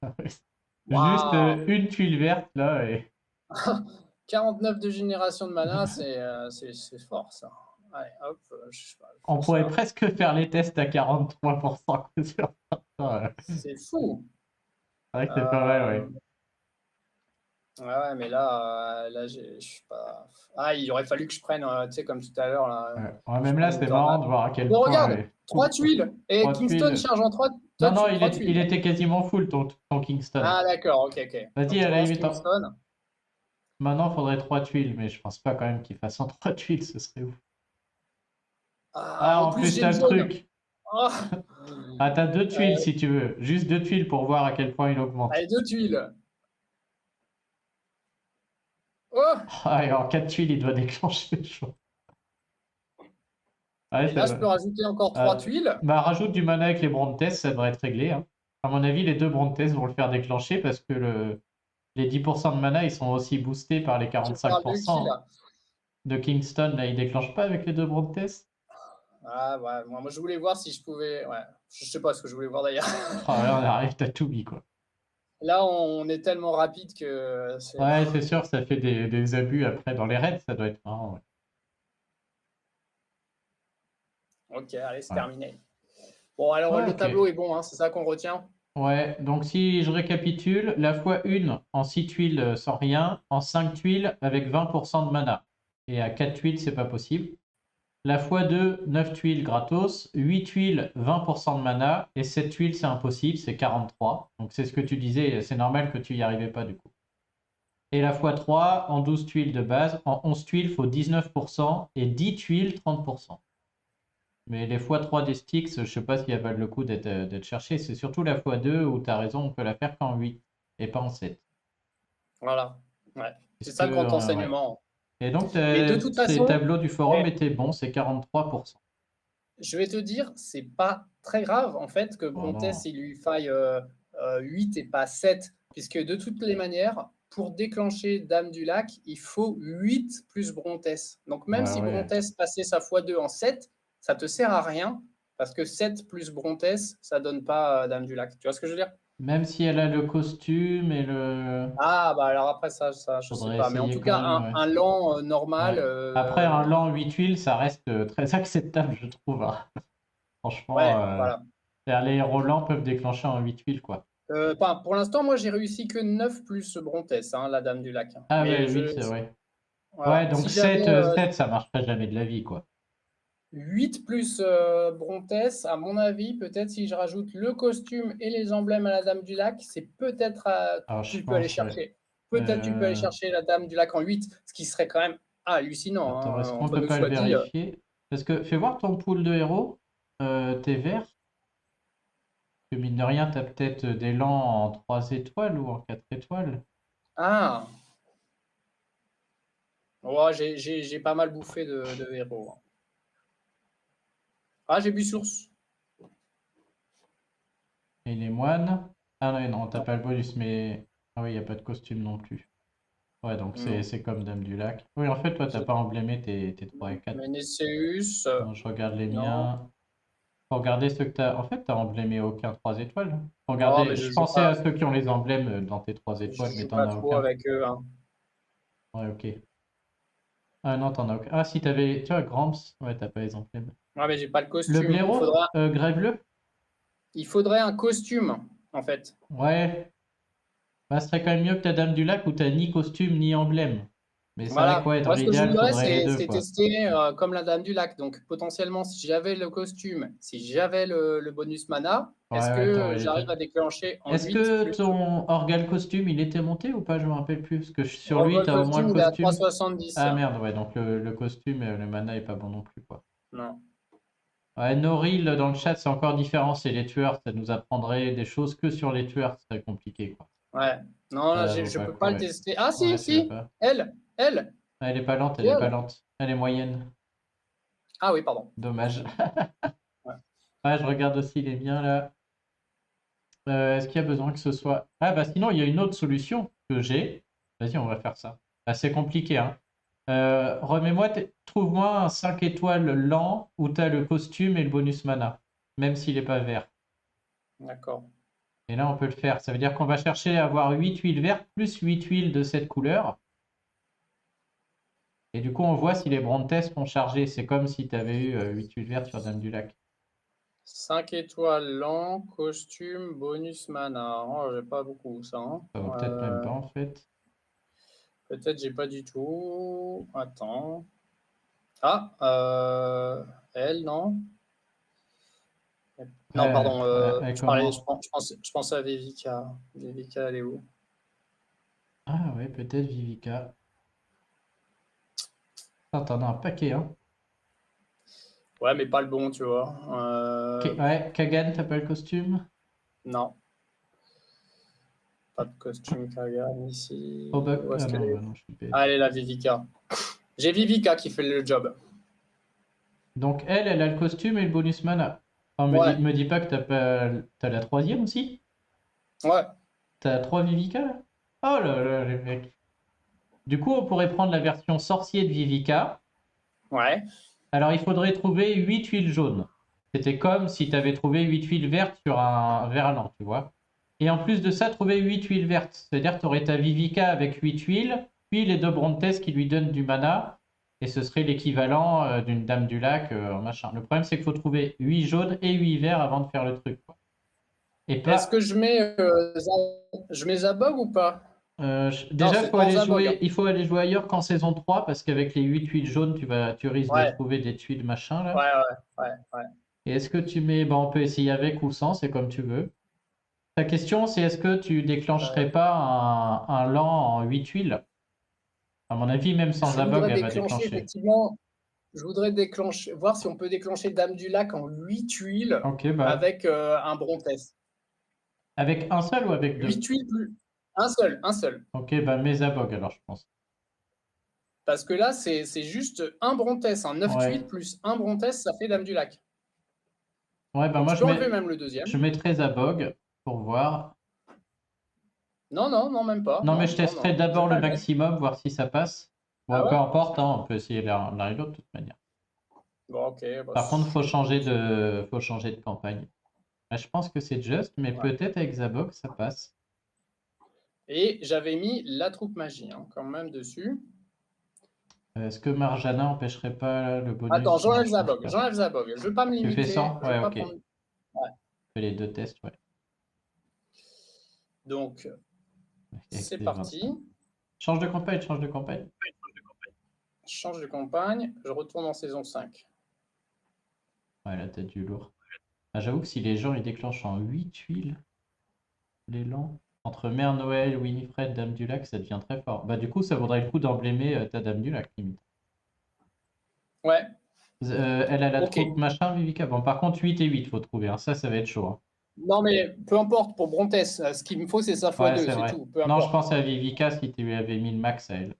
Waouh. une tuile verte là et. 49 de génération de mana, c'est fort ça. Allez, hop, je sais pas, je On fais pourrait ça. presque faire les tests à 43% sur ça. C'est fou. C'est vrai que c'est pas mal, Euh, ouais. ouais, mais là, je suis pas. Ah, il aurait fallu que je prenne, tu sais, comme tout à l'heure, là, Ouais. Ouais, je même là, prenne une c'est marrant tornade. de voir à quel Mais point. regarde, 3 tuiles. Et 3 Kingston tuiles. charge en 3, Non, non, 3 tuiles. il était quasiment full ton Kingston. Ah, d'accord, ok, ok. Vas-y, Donc je à la relance limite. Kingston. Maintenant, il faudrait 3 tuiles, mais je pense pas quand même qu'il fasse en 3 tuiles, ce serait ouf. Ah, Ah, en en plus, plus, j'ai t'as le le jaune. truc. Ah, Ah, t'as 2 tuiles si tu veux. Juste 2 tuiles pour voir à quel point il augmente. allez, 2 tuiles. Oh! Ah, et en 4 tuiles, il doit déclencher chaud. Ouais, Et ça là, je va. peux rajouter encore 3 Ah, tuiles. bah, rajoute du mana avec les Brontes, ça devrait être réglé, hein. À mon avis, les deux Brontes vont le faire déclencher parce que les 10% de mana, ils sont aussi boostés par les Tu parles de qui, 45% là? de Kingston. Là, ils déclenchent pas avec les deux Brontes. Ah, ouais, moi, je voulais voir si je pouvais. Ouais, je sais pas ce que je voulais voir d'ailleurs. Ah, là, on arrive, t'as tout mis, quoi. Là, on est tellement rapide que c'est. Ouais, c'est sûr, ça fait des abus après dans les raids, ça doit être marrant. Ouais. Ok, allez, c'est Ouais. terminé. Bon, alors le Ok. tableau est bon, hein, c'est ça qu'on retient. Ouais, donc si je récapitule, la fois 1 en 6 tuiles sans rien, en 5 tuiles avec 20% de mana. Et à 4 tuiles, c'est pas possible. La fois 2, 9 tuiles gratos, 8 tuiles, 20% de mana, et 7 tuiles, c'est impossible, c'est 43. Donc c'est ce que tu disais, c'est normal que tu y arrivais pas du coup. Et la fois 3, en 12 tuiles de base, en 11 tuiles, il faut 19%, et 10 tuiles, 30%. Mais les fois 3 des sticks, je sais pas s'il y a pas le coup d'être cherché. C'est surtout la fois 2 où tu as raison, on peut la faire qu'en 8 et pas en 7. Voilà. Ouais. C'est Puisque, ça le grand ouais. enseignement. Et donc, Mais de toute ces façon, tableaux du forum eh, étaient bons, c'est 43%. je vais te dire, c'est pas très grave en fait que Oh Brontes non. il lui faille 8 et pas 7, puisque de toutes les manières, pour déclencher Dame du Lac, il faut 8 plus Brontes. Donc même Bah si ouais. Brontes passait sa fois 2 en 7, ça te sert à rien. Parce que 7 plus Brontès, ça donne pas Dame du Lac. Tu vois ce que je veux dire? Même si elle a le costume et le... Ah, bah alors après ça, je sais Faudrait pas. Mais en essayer tout quand cas, même, ouais. un lent normal. Ouais. Après, un lent 8 huiles, ça reste très acceptable, je trouve, hein. Franchement, Ouais, voilà. les Roland peuvent déclencher en 8 huiles, quoi. Pour l'instant, moi, j'ai réussi que 9 plus Brontès, hein, la Dame du Lac. Ah ouais, Mais 8, c'est vrai. Ouais, voilà. donc Si j'avais 7, ça marcherait jamais de la vie, quoi. 8 plus Brontès, à mon avis, peut-être si je rajoute le costume et les emblèmes à la Dame du Lac, c'est peut-être Alors, je tu peux aller pense, ouais. chercher. Peut-être tu peux aller chercher la Dame du Lac en 8, ce qui serait quand même hallucinant, Attends, est-ce qu'on entre peut nous pas le soit dit. vérifier? Parce que, fais voir ton pool de héros. T'es vert. Que mine de rien, t'as peut-être des lents en 3 étoiles ou en 4 étoiles. Ah, ouais, j'ai pas mal bouffé de héros, hein. Ah, j'ai bu source. Et les moines. Ah non, non, t'as Non, pas le bonus, mais... Ah oui, il n'y a pas de costume non plus. Ouais, donc non. c'est comme Dame du Lac. Oui, en fait, toi, t'as J'ai pas emblémé tes 3 et 4. Ménécéus, Non, je regarde les non. miens. Faut regarder ceux que t'as... En fait, t'as emblémé aucun 3 étoiles. Faut Non, mais regarder... je Je joue pensais pas, à ceux qui ont les emblèmes dans tes 3 je étoiles, mais joue t'en pas as trop aucun. avec eux, hein. Ouais, ok. Ah non, t'en as aucun. Ah si, t'avais... Tu vois, Gramps. Ouais, t'as pas les emblèmes. Ouais, mais j'ai pas le Le costume. blaireau, grève-le. Il faudrait un costume, en fait. Ouais. Bah, ce serait quand même mieux que ta Dame du Lac où t'as ni costume ni emblème. Mais c'est vrai que Voilà. ouais, dans Moi, ce que je l'idéal, voudrais, faudrait les deux, c'est quoi. tester comme la Dame du Lac. Donc, potentiellement, si j'avais le costume, si j'avais le bonus mana, Ouais, est-ce ouais, que t'aurais les j'arrive deux. à déclencher en Est-ce 8 que plus ton Orgal costume, il était monté ou pas? Je me rappelle plus. Parce que sur lui, Rogol t'as au moins le costume, il est à costume. 3,70. Ah merde, ouais, donc le costume, le mana est pas bon non plus, quoi. Non. Ouais, Noril dans le chat, c'est encore différent, c'est les tueurs. Ça nous apprendrait des choses que sur les tueurs, c'est très compliqué, quoi. Ouais. Non, là, Ça vaut je pas le peux coup, pas le ouais. tester. Ah, Ouais, si, tu l'as si. pas. Elle. Ah, elle est pas lente, elle J'ai est pas elle. lente. Elle est moyenne. Ah oui, pardon. Dommage. Ouais. Ouais, je regarde aussi les miens là. Est-ce qu'il y a besoin que ce soit... Ah bah sinon, il y a une autre solution que j'ai. Vas-y, on va faire ça. Bah, c'est compliqué, hein. Trouve-moi un 5 étoiles lent où tu as le costume et le bonus mana, même s'il n'est pas vert. D'accord. Et là, on peut le faire. Ça veut dire qu'on va chercher à avoir 8 huiles vertes plus 8 huiles de cette couleur. Et du coup, on voit si les Brontes sont chargés. C'est comme si tu avais eu 8 huiles vertes sur Dame du Lac. 5 étoiles lent, costume, bonus mana. Oh, j'ai pas beaucoup ça, hein. Ça vaut peut-être même pas en fait. Peut-être j'ai pas du tout. Attends. Ah, elle, non? Non, pardon. Elle Je commence. pensais à Vivica. Vivica, elle est où? Ah ouais, peut-être Vivica. Ah, t'en as un paquet, hein. Ouais, mais pas le bon, tu vois. Ouais, Kagan, t'as pas le costume? Non, pas de costume Kagan ici. Oh bah, Où est-ce ah qu'elle non, est? bah non, je suis bête. Ah, elle est là, Vivica. J'ai Vivica qui fait le job. Donc elle a le costume et le bonus mana. Oh, Ouais, me dis pas que t'as pas... T'as la troisième aussi? ouais. T'as 3 Vivica là? Oh là là, les mecs. Du coup, on pourrait prendre la version sorcier de Vivica. Ouais. Alors, il faudrait trouver 8 huiles jaunes. C'était comme si tu avais trouvé 8 huiles vertes sur un verlan, tu vois. Et en plus de ça, trouver 8 huiles vertes. C'est-à-dire que tu aurais ta Vivica avec 8 huiles, puis les deux Brontes qui lui donnent du mana. Et ce serait l'équivalent d'une Dame du Lac, machin. Le problème, c'est qu'il faut trouver 8 jaunes et 8 verts avant de faire le truc, quoi. Et Est-ce que pas... je mets Zabog ou pas? Non, Déjà, c'est dans Zabog, hein. il faut aller jouer ailleurs qu'en saison 3 parce qu'avec les 8 huiles jaunes, tu risques de Ouais, trouver des tuiles machin là. ouais, ouais. Et est-ce que tu mets, bah, on peut essayer avec ou sans, c'est comme tu veux. Ta question, c'est est-ce que tu déclencherais pas un lent en 8 huiles? À mon avis, même sans Je voudrais Zabog, elle va déclencher, déclencher. effectivement, je voudrais déclencher, voir si on peut déclencher Dame du Lac en 8 huiles Ok, bah, avec un Brontes. avec un seul ou avec 8 deux? huiles plus. Un seul. Ok, bah, mets Zabog alors, je pense. Parce que là, c'est juste un Brontes, un 9 huiles Ouais. plus un Brontes, ça fait Dame du Lac. Ouais, bah, Donc moi, tu peux enlever même le deuxième. je mettrais Zabog pour voir. Non, non, non, même pas. Non, mais Non, je non, testerai non. Je d'abord vais le pas le mettre. maximum, voir si ça passe. Ah Bon, peu ouais? importe, hein, on peut essayer l'un et l'autre de toute manière. Bon, ok. Bah, Par contre, faut changer de campagne. Je pense que c'est juste, mais ouais. peut-être avec Zabok, ça passe. Et j'avais mis la troupe magie quand même dessus. Est-ce que Marjana empêcherait pas le bonus? Attends, Non, j'enlève je pense Zabog. pas. J'enlève Zabog. Je ne veux pas me Tu fais limiter. 100? Je veux Ouais, pas ok. prendre. Ouais. Fais les 2 tests, ouais. Donc, Avec c'est des parti. 25. Change de campagne, change de campagne. Je change de campagne. Je retourne en saison 5. Ouais, là, t'as du lourd. Ah, j'avoue que si les gens ils déclenchent en 8 tuiles, l'élan, entre Mère Noël, Winifred, Dame du Lac, ça devient très fort. Bah, du coup, ça vaudrait le coup d'emblémer ta Dame du Lac, limite. Ouais. Elle a la Ok. troupe machin, Vivica. Bon, par contre, 8 et 8, faut trouver. Hein. Ça va être chaud. Hein. Non, mais peu importe, pour Brontes, ce qu'il me faut, c'est sa Ouais, x2, c'est c'est vrai. tout. Peu Non, je importe. pense à Vivica si tu lui avais mis le max à elle.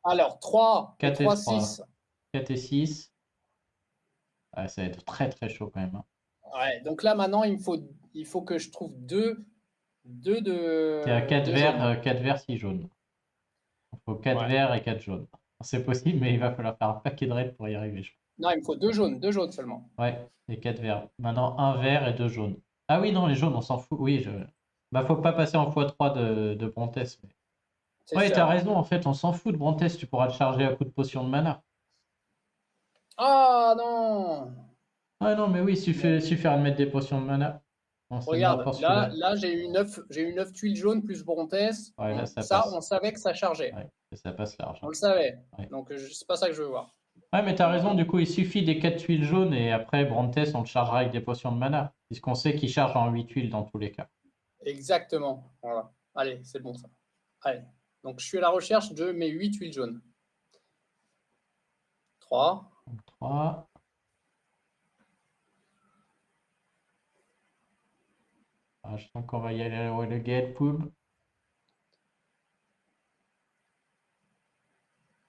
Alors, 3 et 4 et 3, 3. 6. 4 et 6. Ouais, ça va être très très chaud quand même. Hein. Ouais, donc là, maintenant, il faut que je trouve deux T'es à 4 de verts, jaunes. 4 verts, 6 jaunes. Il faut 4 Ouais. verts et 4 jaunes. C'est possible, mais il va falloir faire un paquet de raids pour y arriver, je crois. Non, il me faut deux jaunes seulement. Ouais, et 4 verts. Maintenant, un vert et 2 jaunes. Ah oui, non, les jaunes, on s'en fout. Oui, bah, faut pas passer en x3 de Brontes. Mais... C'est Ouais, t'as ça. raison, en fait, on s'en fout de Brontes. Tu pourras le charger à coup de potion de mana. Ah non! Ah non, mais oui, Bon, suffira de mettre des potions de mana. On s'est mort regarde, pour là, celui-là. là j'ai eu 9 tuiles jaunes plus Brontes. Ouais, là, ça Ça, passe. on savait que ça chargeait. Ouais, ça passe large. On le savait. Ouais. Donc, c'est pas ça que je veux voir. Ouais, mais t'as raison, du coup, il suffit des 4 tuiles jaunes et après, Brontes, on le chargera avec des potions de mana. Puisqu'on sait qu'il charge en 8 tuiles dans tous les cas. Exactement. Voilà. Allez, c'est bon ça. Allez. Donc, je suis à la recherche de mes 8 tuiles jaunes. 3. Donc, 3. Ah, je sens qu'on va y aller à la Renegade Pool.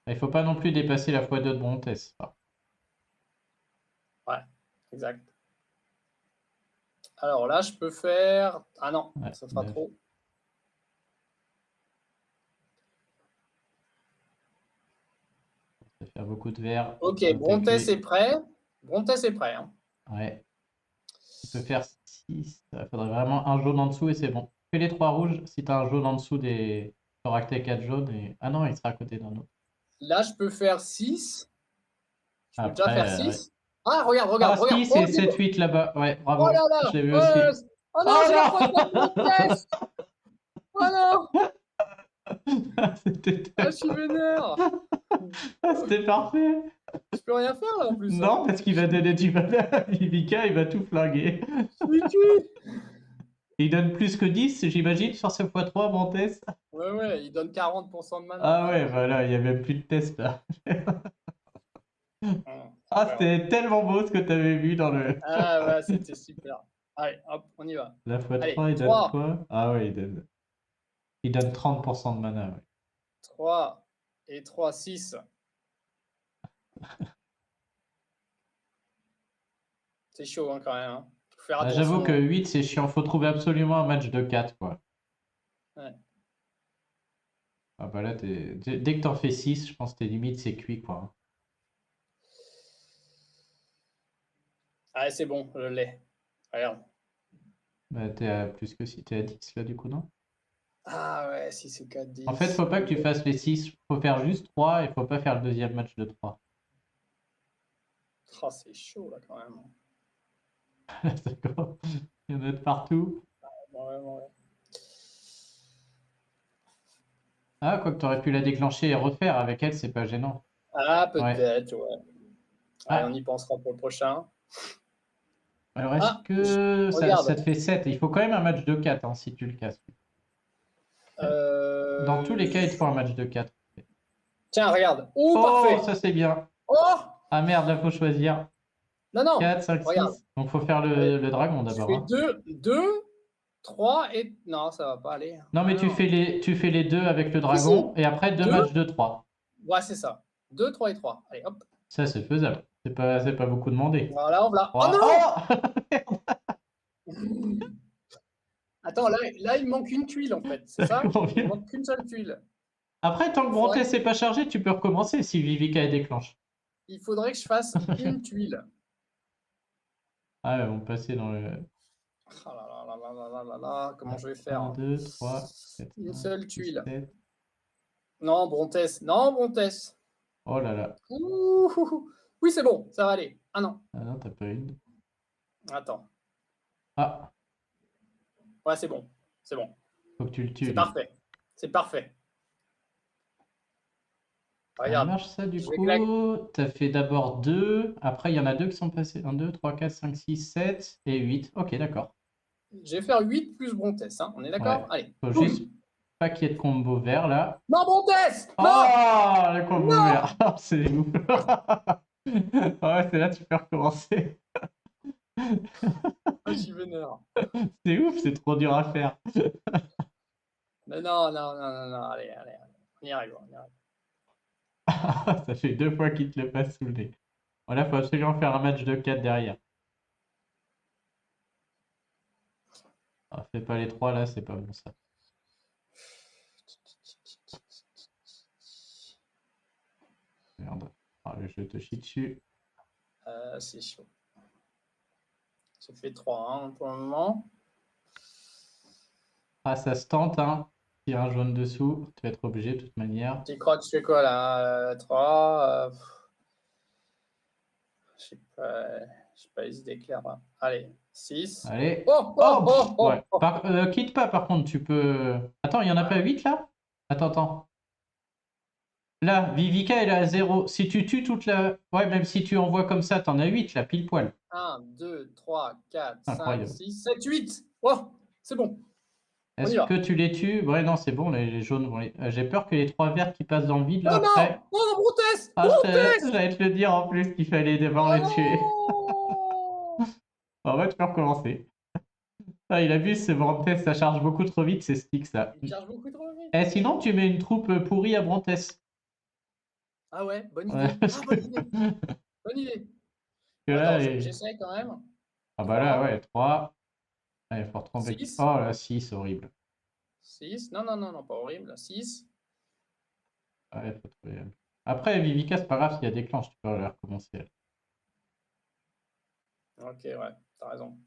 Il faut pas non plus dépasser la x2 de Brontes. Ouais, exact. Alors là, je peux faire. Ah non, Ouais, ça fera 9. trop. Ça fait beaucoup de verre. Ok, Donc, Brontes est prêt. Brontes est prêt. Hein. Ouais. Tu peux faire 6. Il faudrait vraiment un jaune en dessous et c'est bon. Fais les 3 rouges si tu as un jaune en dessous des. Tu auras que tes 4 jaunes. Et... Ah non, il sera à côté d'un autre. Là, je peux faire 6. Je peux déjà faire Après, ouais. 6. Ah, regarde, Ah, regarde, regarde. si, Oh, c'est 7-8 là-bas. Ouais, oh bravo. là là. Je l'ai vu aussi. Oh non, Oh j'ai la non pointe de Brontes. Oh non. C'était Ah, je suis vénère. C'était parfait. Je peux rien faire là en plus. Hein. Non, parce qu'il va donner du mana à Vivica, il va tout flinguer. Je suis cuit. Il donne plus que 10, j'imagine, sur ce x3, Brontes. Ouais, il donne 40% de mana. Ah ouais, voilà, il n'y a même plus de test là. Ah, c'était tellement beau ce que tu avais vu dans le. Ah ouais, c'était super. Allez, hop, on y va. La x3, Allez, il donne 3. quoi? Ah ouais, il donne 30% de mana. Ouais. 3 et 3, 6. C'est chaud hein, quand même. Hein. Faut faire Ah, attention. j'avoue que 8, c'est chiant. Faut trouver absolument un match de 4, quoi. Ouais. Ah bah là, dès que t'en fais 6, je pense que tes limites, c'est cuit, quoi. Ah, c'est bon, je l'ai. Regarde. Bah, t'es à plus que 6, t'es à 10 là, du coup, non? Ah ouais, 6 et 4, 10. En fait, faut pas que tu fasses les 6, faut faire juste 3 et faut pas faire le deuxième match de 3. Oh, c'est chaud là quand même. D'accord. Il y en a de partout. Ouais. Ah, quoi que t'aurais pu la déclencher et refaire avec elle, c'est pas gênant. Ah, peut-être, ouais. Allez, Ah. on y pensera pour le prochain. Alors, est-ce que regarde. ça te fait 7? Il faut quand même un match de 4 hein, si tu le casses. Dans tous les cas, il te faut un match de 4. Tiens, regarde. Oh, parfait. Ça c'est bien. Oh. Ah merde, là faut choisir. Non. 4, 5, regarde. 6. Donc faut faire le dragon d'abord. Je fais 2, 3 et... Non, ça va pas aller. Non, mais tu fais les 2 avec le dragon et après 2 matchs de 3. Ouais, c'est ça. 2, 3 et 3. Allez, hop. Ça, c'est faisable. C'est pas beaucoup demandé. Voilà, on va. Oh non. Attends, là, il manque une tuile en fait. C'est ça? Il manque qu'une seule tuile. Après, tant que Brontes n'est pas chargé, tu peux recommencer si Vivica est déclenche. il faudrait que je fasse une tuile. Ah, elles vont passer dans le. Ah là là là là là là là là, comment je vais 1, faire? 2, 3, 4, Une 5, seule 6, tuile. 7. Non, Brontès. Non, Brontès. Oh là là. Ouh. Oui, c'est bon, ça va aller. Ah non, Ah non, t'as pas une. attends. Ah, Ouais, c'est bon. C'est bon. faut que tu le tues, C'est lui. parfait. C'est parfait. Ça Regarde. marche, ça, du Je vais claquer. coup. T'as fait d'abord 2. Après, il y en a 2 qui sont passés. 1, 2, 3, 4, 5, 6, 7 et 8. Ok, d'accord. Je vais faire 8 plus Brontès. Hein. On est d'accord? Ouais. Allez. Faut Boum. juste pas qu'il y ait de combo vert, là. Non, Brontès! Non! Oh, le combo Non! vert. Oh, c'est ouf. Ouais, c'est là que tu peux recommencer. Ah, je suis vénère. C'est ouf, c'est trop dur à faire. Mais non, non, non, non, non. Allez, allez, allez. On y arrive, on y arrive. Ça fait 2 fois qu'il te le passe sous le nez. Voilà, faut absolument faire un match de 4 derrière. Ah, fais pas les 3 là, c'est pas bon ça. Merde. Ah, le jeu te chie dessus. C'est chaud. J'ai fait 3 hein, pour le moment. Ah, ça se tente, hein. Il y a un jaune dessous, tu vas être obligé de toute manière. Tu crois que je fais quoi là? 3. Je sais pas les idées claires. Hein. Allez, 6. Allez. Oh, oh, Oh, oh, oh, ouais. oh. Quitte pas, par contre, tu peux. Attends, il y en a pas Ouais. 8 là? Attends, attends. Là, Vivica, elle est à 0. Si tu tues toute la. Ouais, même si tu envoies comme ça, t'en as 8 là, pile poil. 1, 2, 3, 4, 5, Incroyable. 6, 7, 8. Oh, c'est bon. On y Est-ce que va. tu les tues? Ouais, non, c'est bon, les jaunes vont J'ai peur que les 3 verts qui passent dans le vide là Oh non! après. Oh non, Brutes! Ah, Brutes! j'allais te le dire en plus qu'il fallait d'abord Oh les tuer. non! En vrai, tu peux recommencer. Ah, il abuse, ce Brantes, ça charge beaucoup trop vite, c'est stick ça. Il charge beaucoup trop vite. Et sinon, tu mets une troupe pourrie à Brantes. Ah ouais, bonne Ouais, idée. parce Ah, que, bonne idée. Bonne idée. que là, Attends, j'essaie quand même. ah bah là, 3, ouais, 3. Il faut retomber. 6, Oh là, 6, horrible. 6. Non, non, non, non, pas horrible. 6. Ouais, faut trouver. Après, Vivica, c'est pas grave, s'il y a des clenches, tu peux la recommencer. Elle. Ok, ouais, t'as raison.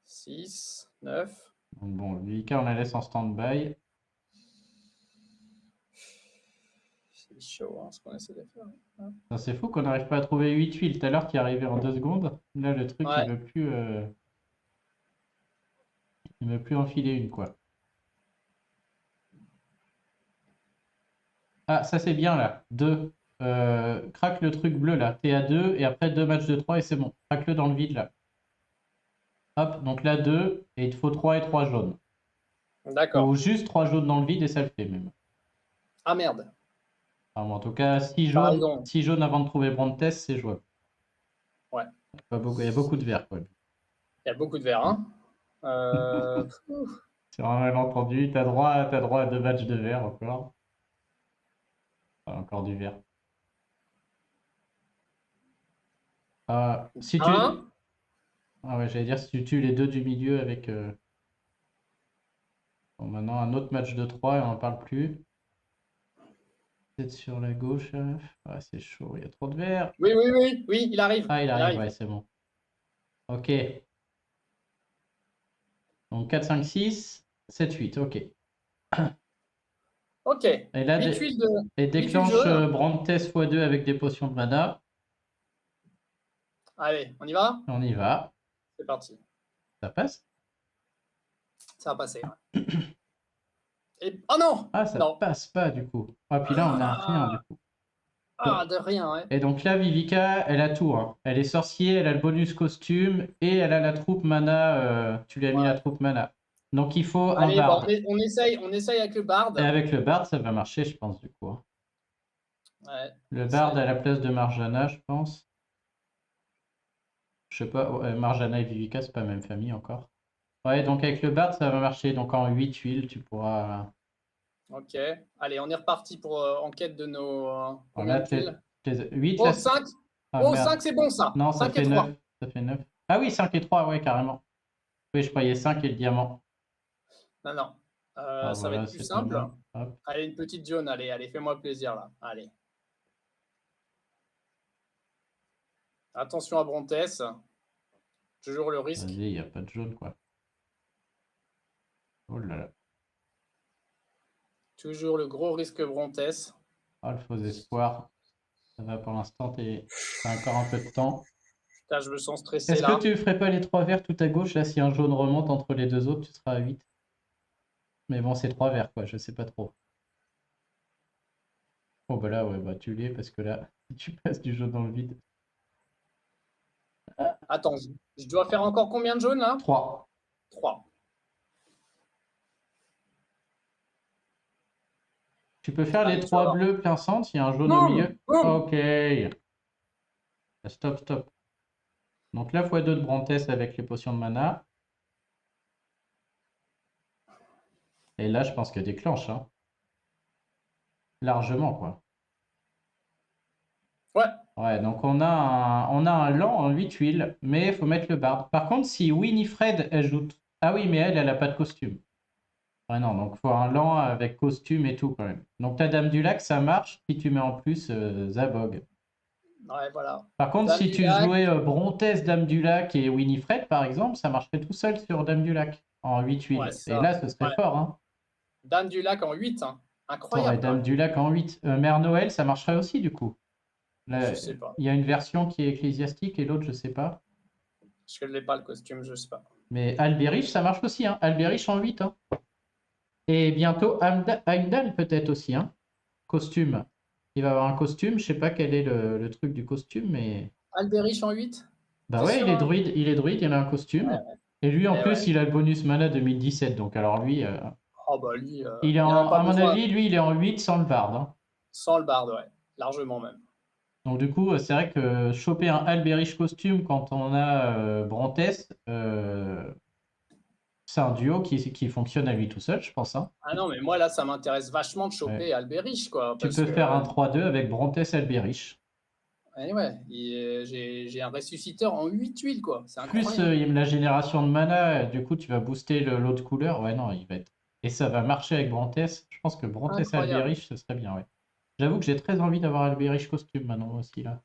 6, 9. Donc bon, Vivica, on la laisse en stand-by. C'est chaud, hein, ce qu'on essaie de faire. Hein. Ça, c'est fou qu'on n'arrive pas à trouver 8 tuiles tout à l'heure qui arrivait en 2 secondes. Là, le truc, Ouais. il veut plus enfiler une, quoi. Ah, ça c'est bien là. 2. Craque le truc bleu là. T'es à 2 et après 2 matchs de 3 et c'est bon. Craque-le dans le vide là. Hop, donc là 2 et il te faut 3 et 3 jaunes. Ou D'accord. juste 3 jaunes dans le vide et ça le fait même. Ah merde. Enfin, bon, en tout cas, 6 T'as jaunes, raison. 6 jaunes avant de trouver Brantes, c'est jouable. Ouais. Il y a beaucoup de verts quoi. Il y a beaucoup de verre, hein. C'est un malentendu. T'as droit à 2 matchs de verts encore. Enfin, encore du vert. Si tu. Un. Ah ouais, j'allais dire si tu tues les deux du milieu avec. Bon, maintenant un autre match de 3 et on n'en parle plus. Peut-être sur la gauche. Ah, c'est chaud, il y a trop de verre. Oui, oui, oui, oui, il arrive. Ah, il Il arrive, arrive. ouais, c'est bon. Ok. Donc 4, 5, 6, 7, 8, ok. Ok. Et là, 8 tuiles de et 8 tuiles déclenche jaunes. Brantes x2 avec des potions de mana. Allez, on y va? On y va. C'est parti. Ça passe? Ça va passer. Ouais. Et... Oh non! Ah, ça Non. passe pas du coup. Ah, puis là, on a rien du Ah, coup. ah, de rien, ouais. Et donc là, Vivica, elle a tout. Hein. Elle est sorcier, elle a le bonus costume et elle a la troupe mana. Tu lui as mis la Ouais. troupe mana. Donc il faut un Allez, bon, barde. on essaye avec le bard. Et avec le barde, ça va marcher, je pense, du coup. Hein. Ouais, Le on barde à essaye. la place de Marjana, je pense. Je sais pas, ouais, Marjana et Vivica, c'est pas la même famille encore. Ouais, donc avec le barde, ça va marcher. Donc en 8 tuiles, tu pourras. Ok. Allez, on est reparti pour enquête de nos. Combien Voilà, de tuiles? 8 là. Oh, 5. Ah Oh, merde. 5, c'est bon ça. Non, ça 5 et fait 3. 9. Ça fait 9. Ah oui, 5 et 3, ouais, carrément. Oui, je croyais 5 et le diamant. Non, non. Ah Ça va voilà, être plus c'est pas simple. mal. Hop. Allez, une petite jaune. Allez, allez, fais-moi plaisir là. Allez. Attention à Brontes. Toujours le risque. Vas-y, il n'y a pas de jaune, quoi. Oh là là. Toujours le gros risque Brontes. Oh, le faux espoir. Ça va pour l'instant, t'as encore un peu de temps. Putain, je me sens stressé Est-ce que là. tu ferais pas les 3 verts tout à gauche? Là, si un jaune remonte entre les deux autres, tu seras à 8. Mais bon, c'est 3 verts, quoi. Je sais pas trop. Oh, bah là, ouais, bah tu l'es parce que là, tu passes du jaune dans le vide. Attends, je dois faire encore combien de jaunes là? 3. 3. Tu peux faire les Allez, tu vas 3 voir. bleus plein centre, il y a un jaune au Boum, milieu. boum. Ok. Stop, stop. Donc là, x2 de Brontes avec les potions de mana. Et là, je pense qu'elle déclenche, hein. Largement, quoi. Ouais. Ouais, donc on a un lent en 8 huiles, mais il faut mettre le barde. Par contre, si Winifred ajoute... Ah oui, mais elle a pas de costume. Ouais, non, donc il faut un lent avec costume et tout, quand même. Donc la Dame du Lac, ça marche si tu mets en plus Zabog. Ouais, voilà. Par contre, Dame si du tu lac. jouais Brontes, Dame du Lac et Winifred, par exemple, ça marcherait tout seul sur Dame du Lac, en 8 Ouais, huiles. Et ça. là, ce serait Ouais. fort, hein. Dame du lac en 8. Hein. T'aurais Incroyable quand Dame même. du Lac en 8. Mère Noël, ça marcherait aussi, du coup. Là, Je sais pas. il y a une version qui est ecclésiastique et l'autre, je sais pas. Je ne l'ai pas le costume, je sais pas. Mais Albériche, ça marche aussi, hein. Albériche en 8, hein. Et bientôt Heimdall peut-être aussi, hein. Costume. Il va avoir un costume, je sais pas quel est le truc du costume, mais... Alberich en 8. Bah T'es ouais, sûr, hein? il est druide, il a un Ouais, costume. ouais. Et lui, en Eh ouais. plus, il a le bonus mana 2017, donc alors lui, Oh bah lui, il est il a même pas à mon besoin. avis, lui, il est en 8 sans le barde, hein. Sans le barde, ouais. Largement même. Donc du coup, c'est vrai que choper un Albériche costume quand on a Brontes, c'est un duo qui fonctionne à lui tout seul, je pense, hein. Ah non, mais moi là, ça m'intéresse vachement de Ouais. choper Alberich, quoi. Tu Parce peux que, faire un 3-2 avec Brontes Albériche. ouais, j'ai un ressusciteur en 8 huiles, quoi. C'est Plus incroyable. la génération de mana, du coup, tu vas booster l'autre couleur. Ouais, non, il va être. Et ça va marcher avec Brontes. Je pense que Brontes Incroyable. Albériche, ce serait bien, ouais. J'avoue que j'ai très envie d'avoir Albériche costume maintenant aussi, là.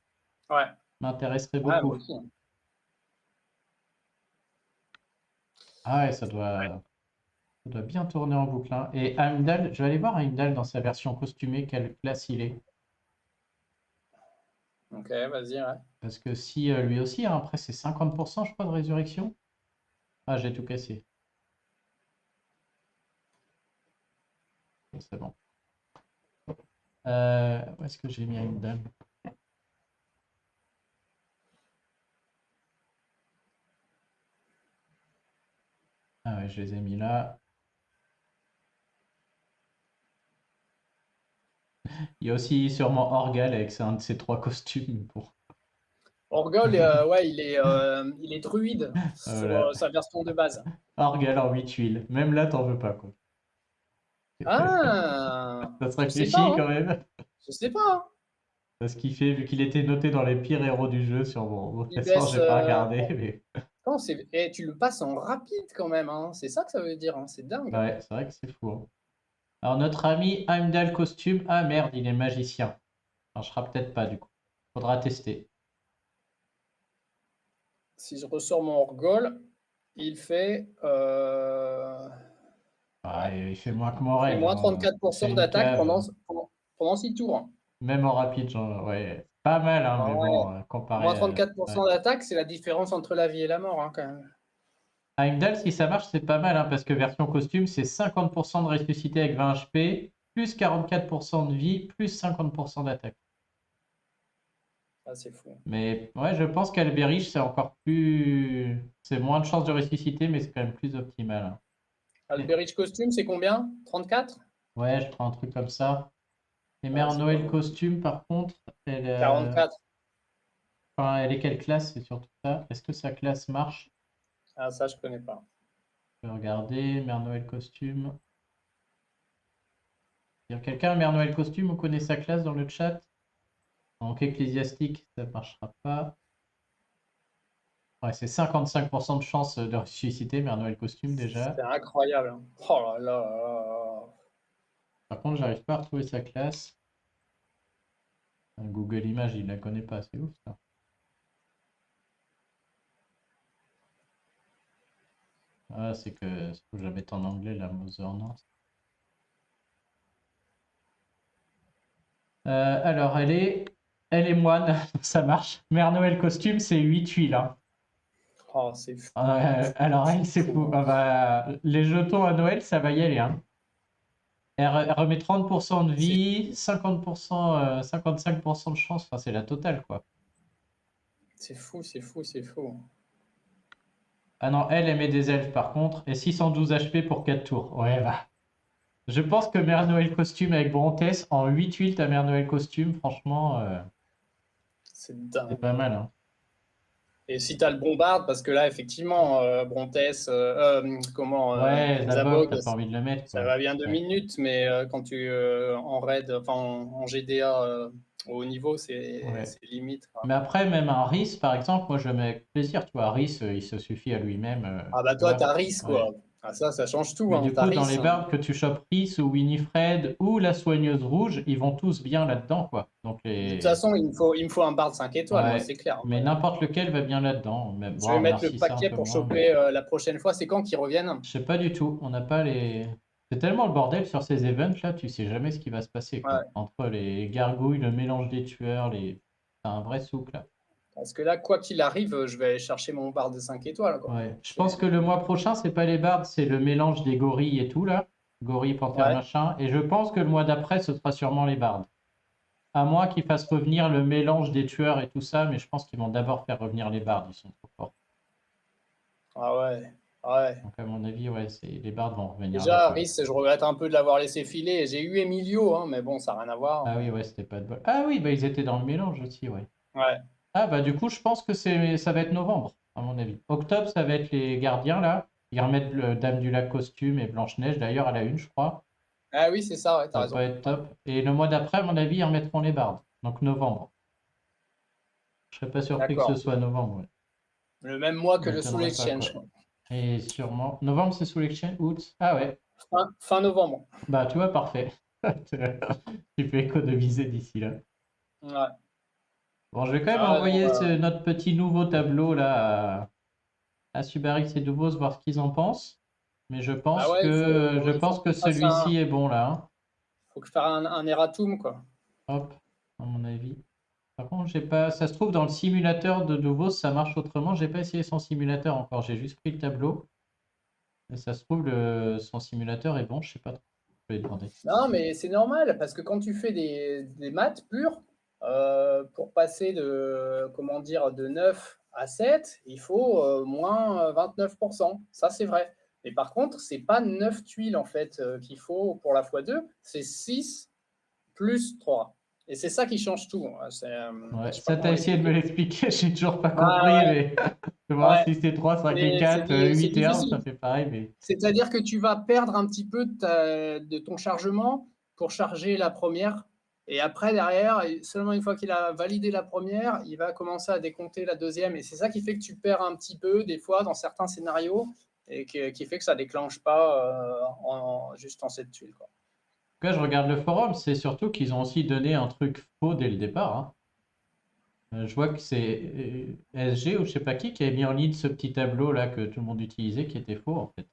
Ouais. M'intéresserait Ouais, moi beaucoup. aussi. Hein. Ah ouais, ça doit bien tourner en boucle, hein. Et Heimdall, je vais aller voir Heimdall dans sa version costumée, quelle classe il est. Ok, vas-y, ouais. Parce que si lui aussi, hein, après c'est 50%, je crois, de résurrection. Ah, j'ai tout cassé. C'est bon. Où est-ce que j'ai mis Heimdall? Ah ouais, je les ai mis là. Il y a aussi sûrement Orgal avec un de ses 3 costumes pour. Orgol, ouais, il est druide sur Voilà. sa version de base. Orgal en 8 huiles. Même là, t'en veux pas, quoi. Ah, Ça se je sais pas, réfléchit hein. quand même. Je sais pas. Hein. Parce qu'il fait, vu qu'il était noté dans les pires héros du jeu sur mon Il classement, baisse. j'ai pas regardé, mais. Attends, tu le passes en rapide quand même, hein. C'est ça que ça veut dire, hein. C'est dingue. Ouais, c'est vrai que c'est fou, hein. Alors, notre ami Heimdall costume. Ah merde, il est magicien. Ça marchera peut-être pas, du coup. Faudra tester. Si je ressors mon Orgol, il fait. Ah, Ouais, il fait moins que il fait Morel, moins hein. C'est 34% une d'attaque cave. pendant 6 tours. Même en rapide, genre, ouais. Pas mal, hein, Ah mais ouais. bon, comparé Moins à. Ouais. 34% d'attaque, c'est la différence entre la vie et la mort, hein, quand même. Heimdall, si ça marche, c'est pas mal, hein, parce que version costume, c'est 50% de ressuscité avec 20 HP, plus 44% de vie, plus 50% d'attaque. Ah, c'est fou. Mais ouais, je pense qu'Alberich, c'est encore plus. C'est moins de chances de ressusciter, mais c'est quand même plus optimal, hein. Alberich costume, c'est combien? 34? Ouais, je prends un truc comme ça. Et Ouais, Mère c'est pas Noël mal. costume, par contre, Quarante-quatre. enfin, elle est quelle classe? C'est surtout ça. Est-ce que sa classe marche? Ah, ça, je connais pas. Je vais regarder. Mère Noël costume. Quelqu'un a Mère Noël costume, vous connaissez sa classe dans le chat? Donc ecclésiastique, ça ne marchera pas. Ouais, c'est 55% de chance de ressusciter Mère Noël costume déjà. C'est incroyable. Hein. Oh là là là là. Par contre, j'arrive pas à retrouver sa classe. Google Images, il la connaît pas, c'est ouf ça. Ah, c'est que faut que je la mette en anglais, la Mother North. Alors, elle est moine, ça marche. Mère Noël costume, c'est 8 tuiles, hein. Oh, c'est fou. Alors, elle, c'est Fou, fou. hein. Ah bah, les jetons à Noël, ça va y aller, hein. Elle remet 30% de C'est vie, 50%, 55% de chance. Enfin, c'est la totale, quoi. c'est fou, c'est fou, c'est fou. Ah non, elle met des elfes, par contre, et 612 HP pour 4 tours. Ouais, bah. Je pense que Mère Noël costume avec Brontès, en 8 tuiles, ta Mère Noël costume, franchement, C'est c'est dingue. pas mal, hein. Et si tu as le bombarde, parce que là, effectivement, Brontès, Ouais, Zabog, Zabog, t'as pas envie de le mettre, ça quoi. va bien 2 Ouais. minutes, mais quand tu en raid, enfin en GDA au haut niveau, Ouais. c'est limite, quoi. Mais après, même un Rhys, par exemple, moi je le mets avec plaisir. Tu vois, Rhys, il se suffit à lui-même. Ah bah Tu toi, vois. t'as Rhys, Ouais. quoi. Ah, ça change tout, Mais hein, du t'as coup, dans Rhys, les hein. bardes, que tu chopes Rhys ou Winifred ou la soigneuse rouge, ils vont tous bien là-dedans, quoi. Donc De toute les. façon, il me faut un barde 5 étoiles, moi, Ouais. c'est clair. Mais n'importe lequel va bien là-dedans. Même... Je vais Bon, mettre le Narcissa un paquet peu pour moins, mais. choper la prochaine fois. C'est quand qu'ils reviennent? Je sais pas du tout. On n'a pas les. C'est tellement le bordel sur ces events là, tu sais jamais ce qui va se passer, quoi. Ouais. Entre les gargouilles, le mélange des tueurs, les. C'est un vrai souk là. Parce que là, quoi qu'il arrive, je vais aller chercher mon barde de 5 étoiles, quoi. Ouais. Je pense C'est... que le mois prochain, c'est pas les bardes, c'est le mélange des gorilles et tout là. Gorilles, panthères, Ouais. machin. Et je pense que le mois d'après, ce sera sûrement les bardes. À moins qu'ils fassent revenir le mélange des tueurs et tout ça, mais je pense qu'ils vont d'abord faire revenir les bardes, ils sont trop forts. Ah ouais. Ouais. Donc à mon avis, ouais, les bardes vont revenir là, Déjà, quoi. Rhys, je regrette un peu de l'avoir laissé filer. J'ai eu Emilio, hein, mais bon, ça n'a rien à voir. Ah oui, ouais, c'était pas de bol. Ah oui, bah ils étaient dans le mélange aussi, ouais. Ouais. Ah bah du coup, je pense que ça va être novembre, à mon avis. Octobre, ça va être les gardiens là. Ils remettent le Dame du Lac costume et Blanche-Neige d'ailleurs à la une, je crois. Ah oui, c'est ça, ouais, t'as Ça va pas raison. être Ouais. top. Et le mois d'après, à mon avis, ils remettront les bardes. Donc novembre. Je serais pas surpris que ce D'accord. soit novembre, ouais. Le même mois Ça que le Soul m'étonnerait pas, Exchange, quoi. quoi. Et sûrement. Novembre, c'est sous l'exchange? Août? Ah ouais. Fin novembre. Bah tu vois, parfait. Tu peux économiser d'ici là. Ouais. Bon, je vais quand même Ah non, envoyer notre petit nouveau tableau là à Subarix et Dubos voir ce qu'ils en pensent. Mais bah ouais, je il faut pense que que tu fasses celui-ci est bon là, hein. faut que faire un erratum, quoi. Hop, à mon avis. Par contre, j'ai pas. Ça se trouve dans le simulateur de Dubos, ça marche autrement. J'ai pas essayé son simulateur encore. J'ai juste pris le tableau. Et ça se trouve son simulateur est bon. Je sais pas trop. Je vais demander. Non, mais c'est normal, parce que quand tu fais des maths pures, pour passer de, comment dire, de 9 à 7, il faut moins 29%. Ça, c'est vrai. Mais par contre, c'est pas 9 tuiles en fait qu'il faut pour la x2, c'est 6 plus 3. Et c'est ça qui change tout, hein. Ouais, Je sais pas ça comment t'as essayé de me l'expliquer. l'expliquer. J'ai toujours pas Ah compris, mais je vois ouais, si c'est 3, 5 et ouais. 4, C'est 8 et 1, ça difficile. fait pareil, mais. C'est-à-dire que tu vas perdre un petit peu de ton chargement pour charger la première. Et après, derrière, seulement une fois qu'il a validé la première, il va commencer à décompter la deuxième. Et c'est ça qui fait que tu perds un petit peu, des fois, dans certains scénarios, et qui fait que ça ne déclenche pas juste en cette tuile, quoi. En tout cas, je regarde le forum, c'est surtout qu'ils ont aussi donné un truc faux dès le départ, hein. Je vois que c'est SG ou je sais pas qui avait mis en ligne ce petit tableau là que tout le monde utilisait qui était faux en fait.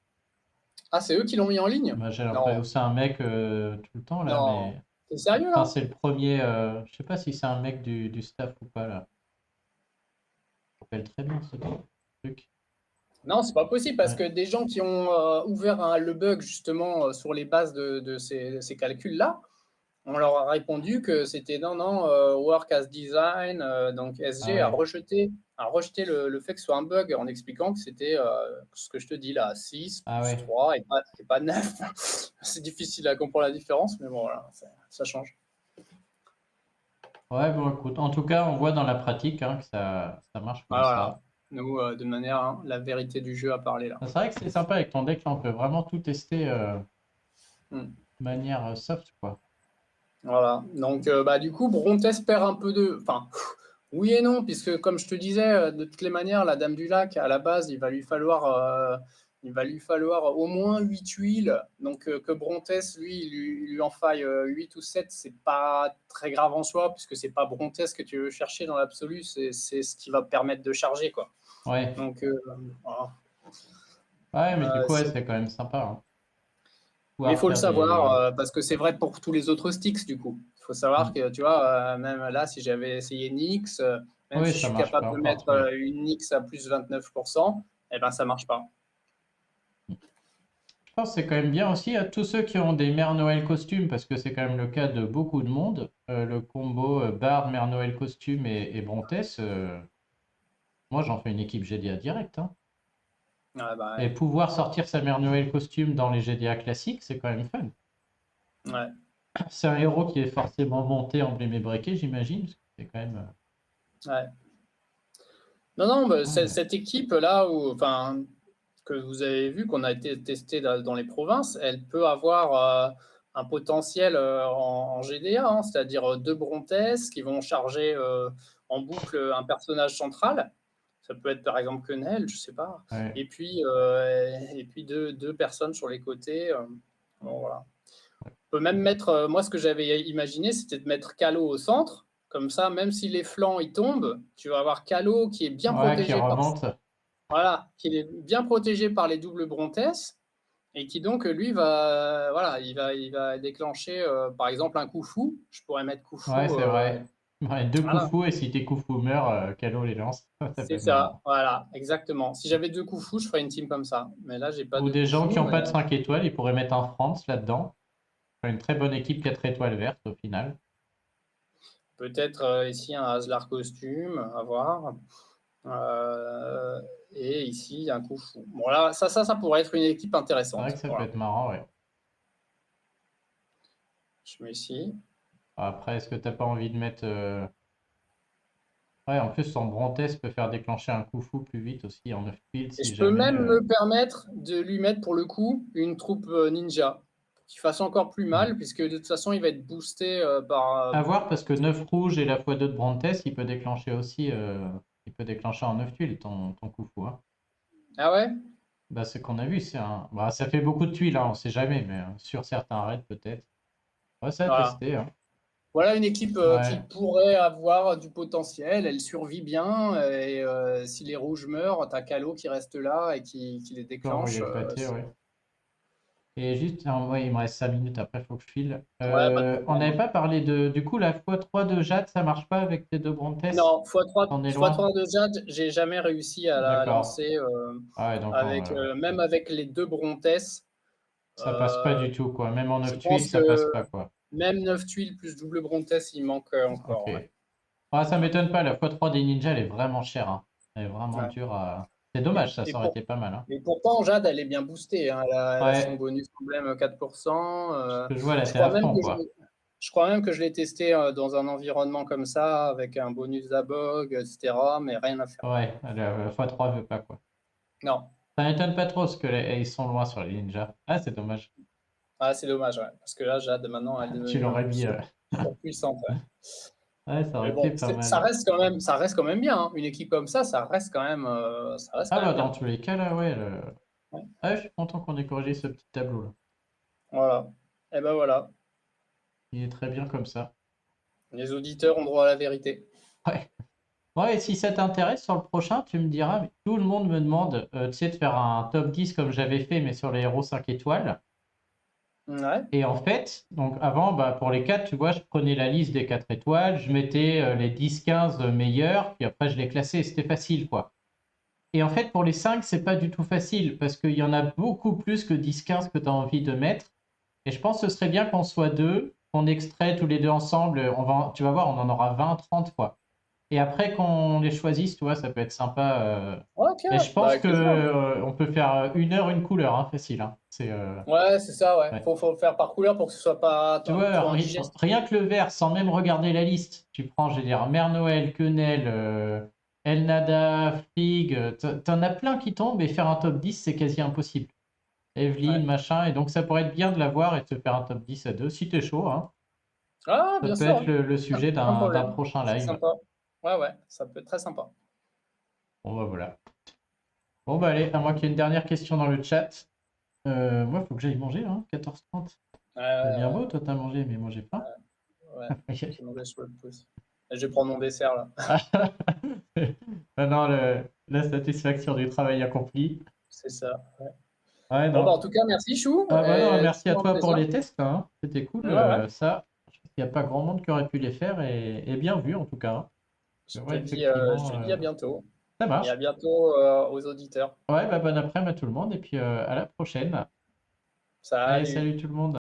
Ah, c'est eux qui l'ont mis en ligne? Bah, j'ai l'impression Non, que c'est un mec tout le temps là, non. mais C'est sérieux, enfin là? c'est le premier. Je sais pas si c'est un mec du staff ou pas là. Je me rappelle très bien ce truc. Non, c'est pas possible parce Ouais. que des gens qui ont ouvert le bug justement sur les bases de ces calculs-là, on leur a répondu que c'était non, non, work as design. Donc Ah SG ouais. a rejeté le fait que ce soit un bug en expliquant que c'était ce que je te dis là, 6 Ah plus ouais. 3 et pas 9. C'est difficile à comprendre la différence, mais bon, voilà, ça change. Ouais, bon écoute, en tout cas, on voit dans la pratique hein, que ça marche comme Voilà. ça. Nous, de manière, hein, la vérité du jeu à parler là. C'est vrai que c'est sympa avec ton deck, là, on peut vraiment tout tester Hmm. de manière soft quoi. Voilà. Donc, bah, du coup, Brontes perd un peu de. Enfin, oui et non, puisque comme je te disais, de toutes les manières, la Dame du Lac, à la base, il va lui falloir au moins 8 huiles. Donc, que Brontes, lui, il lui en faille 8 ou 7, c'est pas très grave en soi, puisque c'est pas Brontes que tu veux chercher dans l'absolu, c'est ce qui va permettre de charger, quoi. Ouais. Donc, voilà. Ouais, mais du coup, ouais, C'est- c'est quand même sympa, hein. Mais il Pouvoir faut le faire savoir, des. parce que c'est vrai pour tous les autres sticks, du coup. Il faut savoir Mm. que, tu vois, même là, si j'avais essayé Nix, même Oui, si je ça suis marche capable pas de encore mettre trop bien. une Nix à plus 29%, eh ben, ça marche pas. Je pense que c'est quand même bien aussi à tous ceux qui ont des Mère Noël costumes, parce que c'est quand même le cas de beaucoup de monde. Le combo Bard, Mère Noël costume et Brontess, moi j'en fais une équipe GDA direct, hein. Ouais, bah, Et pouvoir sortir sa Mère Noël costume dans les GDA classiques, c'est quand même fun. ouais. Ouais. C'est un héros qui est forcément monté, emblémé breaké, j'imagine, parce que c'est quand même. Ouais. Non, non, bah, Ouais, cette équipe-là, enfin, que vous avez vu, qu'on a été testé dans les provinces, elle peut avoir un potentiel en GDA, hein, c'est-à-dire deux Brontès qui vont charger en boucle un personnage central. Ça peut être par exemple Quenelle, je sais pas. ouais. Et puis deux personnes sur les côtés. Bon, voilà. On peut même mettre, moi ce que j'avais imaginé, c'était de mettre Calo au centre. Comme ça, même si les flancs ils tombent, tu vas avoir Calo qui est bien Ouais, qui protégé par, remonte. voilà, qui est bien protégé par les doubles Brontès et qui donc lui va, voilà, il va déclencher par exemple un coup fou. Je pourrais mettre coup Ouais, fou. c'est vrai. Ouais, deux coups Voilà, fous, et si tes coups fous meurent, Calo les lance. Ça peut c'est être ça. marrant. Voilà, exactement. Si j'avais deux coups fous, je ferais une team comme ça. Mais là, j'ai pas Ou de des coups gens qui fous. n'ont Mais pas de 5 étoiles, ils pourraient mettre un France là-dedans. Faire une très bonne équipe 4 étoiles vertes au final. peut-être ici un Aslar costume, à voir. Euh, et ici, un coup fou. Bon, là, ça pourrait être une équipe C'est vrai intéressante. que ça peut Voilà. être marrant, ouais. Je mets ici. Après, est-ce que t'as pas envie de mettre. Ouais, en plus, son Brontess peut faire déclencher un coup fou plus vite aussi en 9 piles Et si je peux jamais. même me permettre de lui mettre pour le coup une troupe ninja qui fasse encore plus Hmm. mal, puisque de toute façon, il va être boosté par. À voir, parce que 9 rouges et la x2 de Brontess, il peut déclencher aussi. Il peut déclencher en 9 tuiles ton coup fou, hein. Ah ouais? Bah, ce qu'on a vu, c'est un. Bah, ça fait beaucoup de tuiles, hein, on sait jamais, mais sur certains raids peut-être. Ouais, ça a Voilà. testé, hein. Voilà une équipe qui Ouais. pourrait avoir du potentiel. Elle survit bien. Et si les rouges meurent, t'as Calo qui reste là et qui les Peut envoyer déclenche. le pâté, ouais. Et juste, ah, ouais, il me reste 5 minutes, après, il faut que je file. Ouais, pas de On problème. n'avait pas parlé de. Du coup, la x3 de Jade, ça marche pas avec tes deux Brontess? Non, x3, T'en es loin? x3 de Jade, j'ai jamais réussi à la D'accord. lancer Ah ouais, donc avec, même avec les deux Brontess. ça passe pas Euh, du tout, quoi. Même en je 9 tuiles, pense ça passe que pas, quoi. même 9 tuiles plus double Brontess, il manque Ok. encore. Ouais. Ah, ça Ouais. m'étonne pas, la x3 des ninjas, elle est vraiment chère, hein. Elle est vraiment Ouais. dure à. C'est Et, dommage, ça, et ça aurait pour- été pas mal, hein. et pourtant, Jade, elle est bien boostée, hein. Elle a son Ouais, bonus emblème 4%. ce que je vois, là, Je t'es à crois même fond, que quoi. je crois même que je l'ai testé dans un environnement comme ça, avec un bonus d'abog, etc. Mais rien à faire. Ouais, la x3 veut pas, quoi. Non. Ça m'étonne pas trop, parce que ils sont loin sur les ninjas. Ah, c'est dommage. Ah, c'est dommage, ouais. Parce que là, Jade, maintenant, elle est Tu devenue l'aurais mis. surpuissante. Ouais. Ouais, ça Mais aurait bon, été pas ça mal. reste quand même, ça reste quand même bien, hein. Une équipe comme ça reste quand même, ça reste Ah quand bah même dans bien. tous les cas là ouais. Ouais. Ah, je suis content qu'on ait corrigé ce petit tableau là. Voilà. Et ben voilà. Il est très bien comme ça. Les auditeurs ont droit à la vérité. Ouais. Ouais, et si ça t'intéresse sur le prochain, tu me diras, mais tout le monde me demande tu sais, de faire un top 10 comme j'avais fait, mais sur les héros 5 étoiles. Ouais. Et en fait, donc avant, bah, pour les 4 tu vois, je prenais la liste des 4 étoiles, je mettais les 10-15 meilleurs, puis après je les classais, c'était facile quoi. Et en fait, pour les 5 c'est pas du tout facile, parce qu'il y en a beaucoup plus que 10-15 que tu as envie de mettre. Et je pense que ce serait bien qu'on soit deux, qu'on extrait tous les deux ensemble. Tu vas voir, on en aura 20, 30 quoi. Et après qu'on les choisisse, tu vois, ça peut être sympa. Ok, Mais je bah pense avec que plaisir. on peut faire 1 heure, une couleur, hein, facile, hein. Ouais, c'est ça, ouais. Ouais. Faut le faire par couleur pour que ce soit pas Tu vois, trop indigeste. rien que le vert, sans même regarder la liste, tu prends, je vais dire, Mère Noël, Quenelle, El Nada, Fig, t'en as plein qui tombent et faire un top 10, c'est quasi impossible. Ouais. Evelyne, machin, et donc ça pourrait être bien de l'avoir et de se faire un top 10 à deux, si t'es chaud, hein. Ah, Ça bien peut sûr, être hein. le sujet Aucun d'un problème. prochain C'est live. sympa. Ouais, ouais, ça peut être très sympa. Bon, bah voilà. Bon, bah allez, à moins qu'il y ait une dernière question dans le chat. Moi, il faut que j'aille manger, hein, 14h30. Ouais, C'est bien ouais, beau, toi, t'as mangé, mais moi, j'ai faim. ouais. Ouais. J'ai mangé sur le pouce. Et je vais prendre mon dessert là. Maintenant, la satisfaction du travail accompli. C'est ça. Ouais. Ouais, Bon, bah, en non. tout cas, merci Chou. Ah, bah, non, Et merci à toujours un toi pour plaisir. les tests, hein. C'était cool, Ouais, ouais. ça. Je pense qu'il n'y a pas grand monde qui aurait pu les faire et bien vu en tout cas, hein. Ouais, Je effectivement, te dis à bientôt. ça Et à marche. bientôt aux auditeurs. Ouais, bah, bon après-midi à tout le monde et puis à la prochaine. Allez, Salut. salut tout le monde.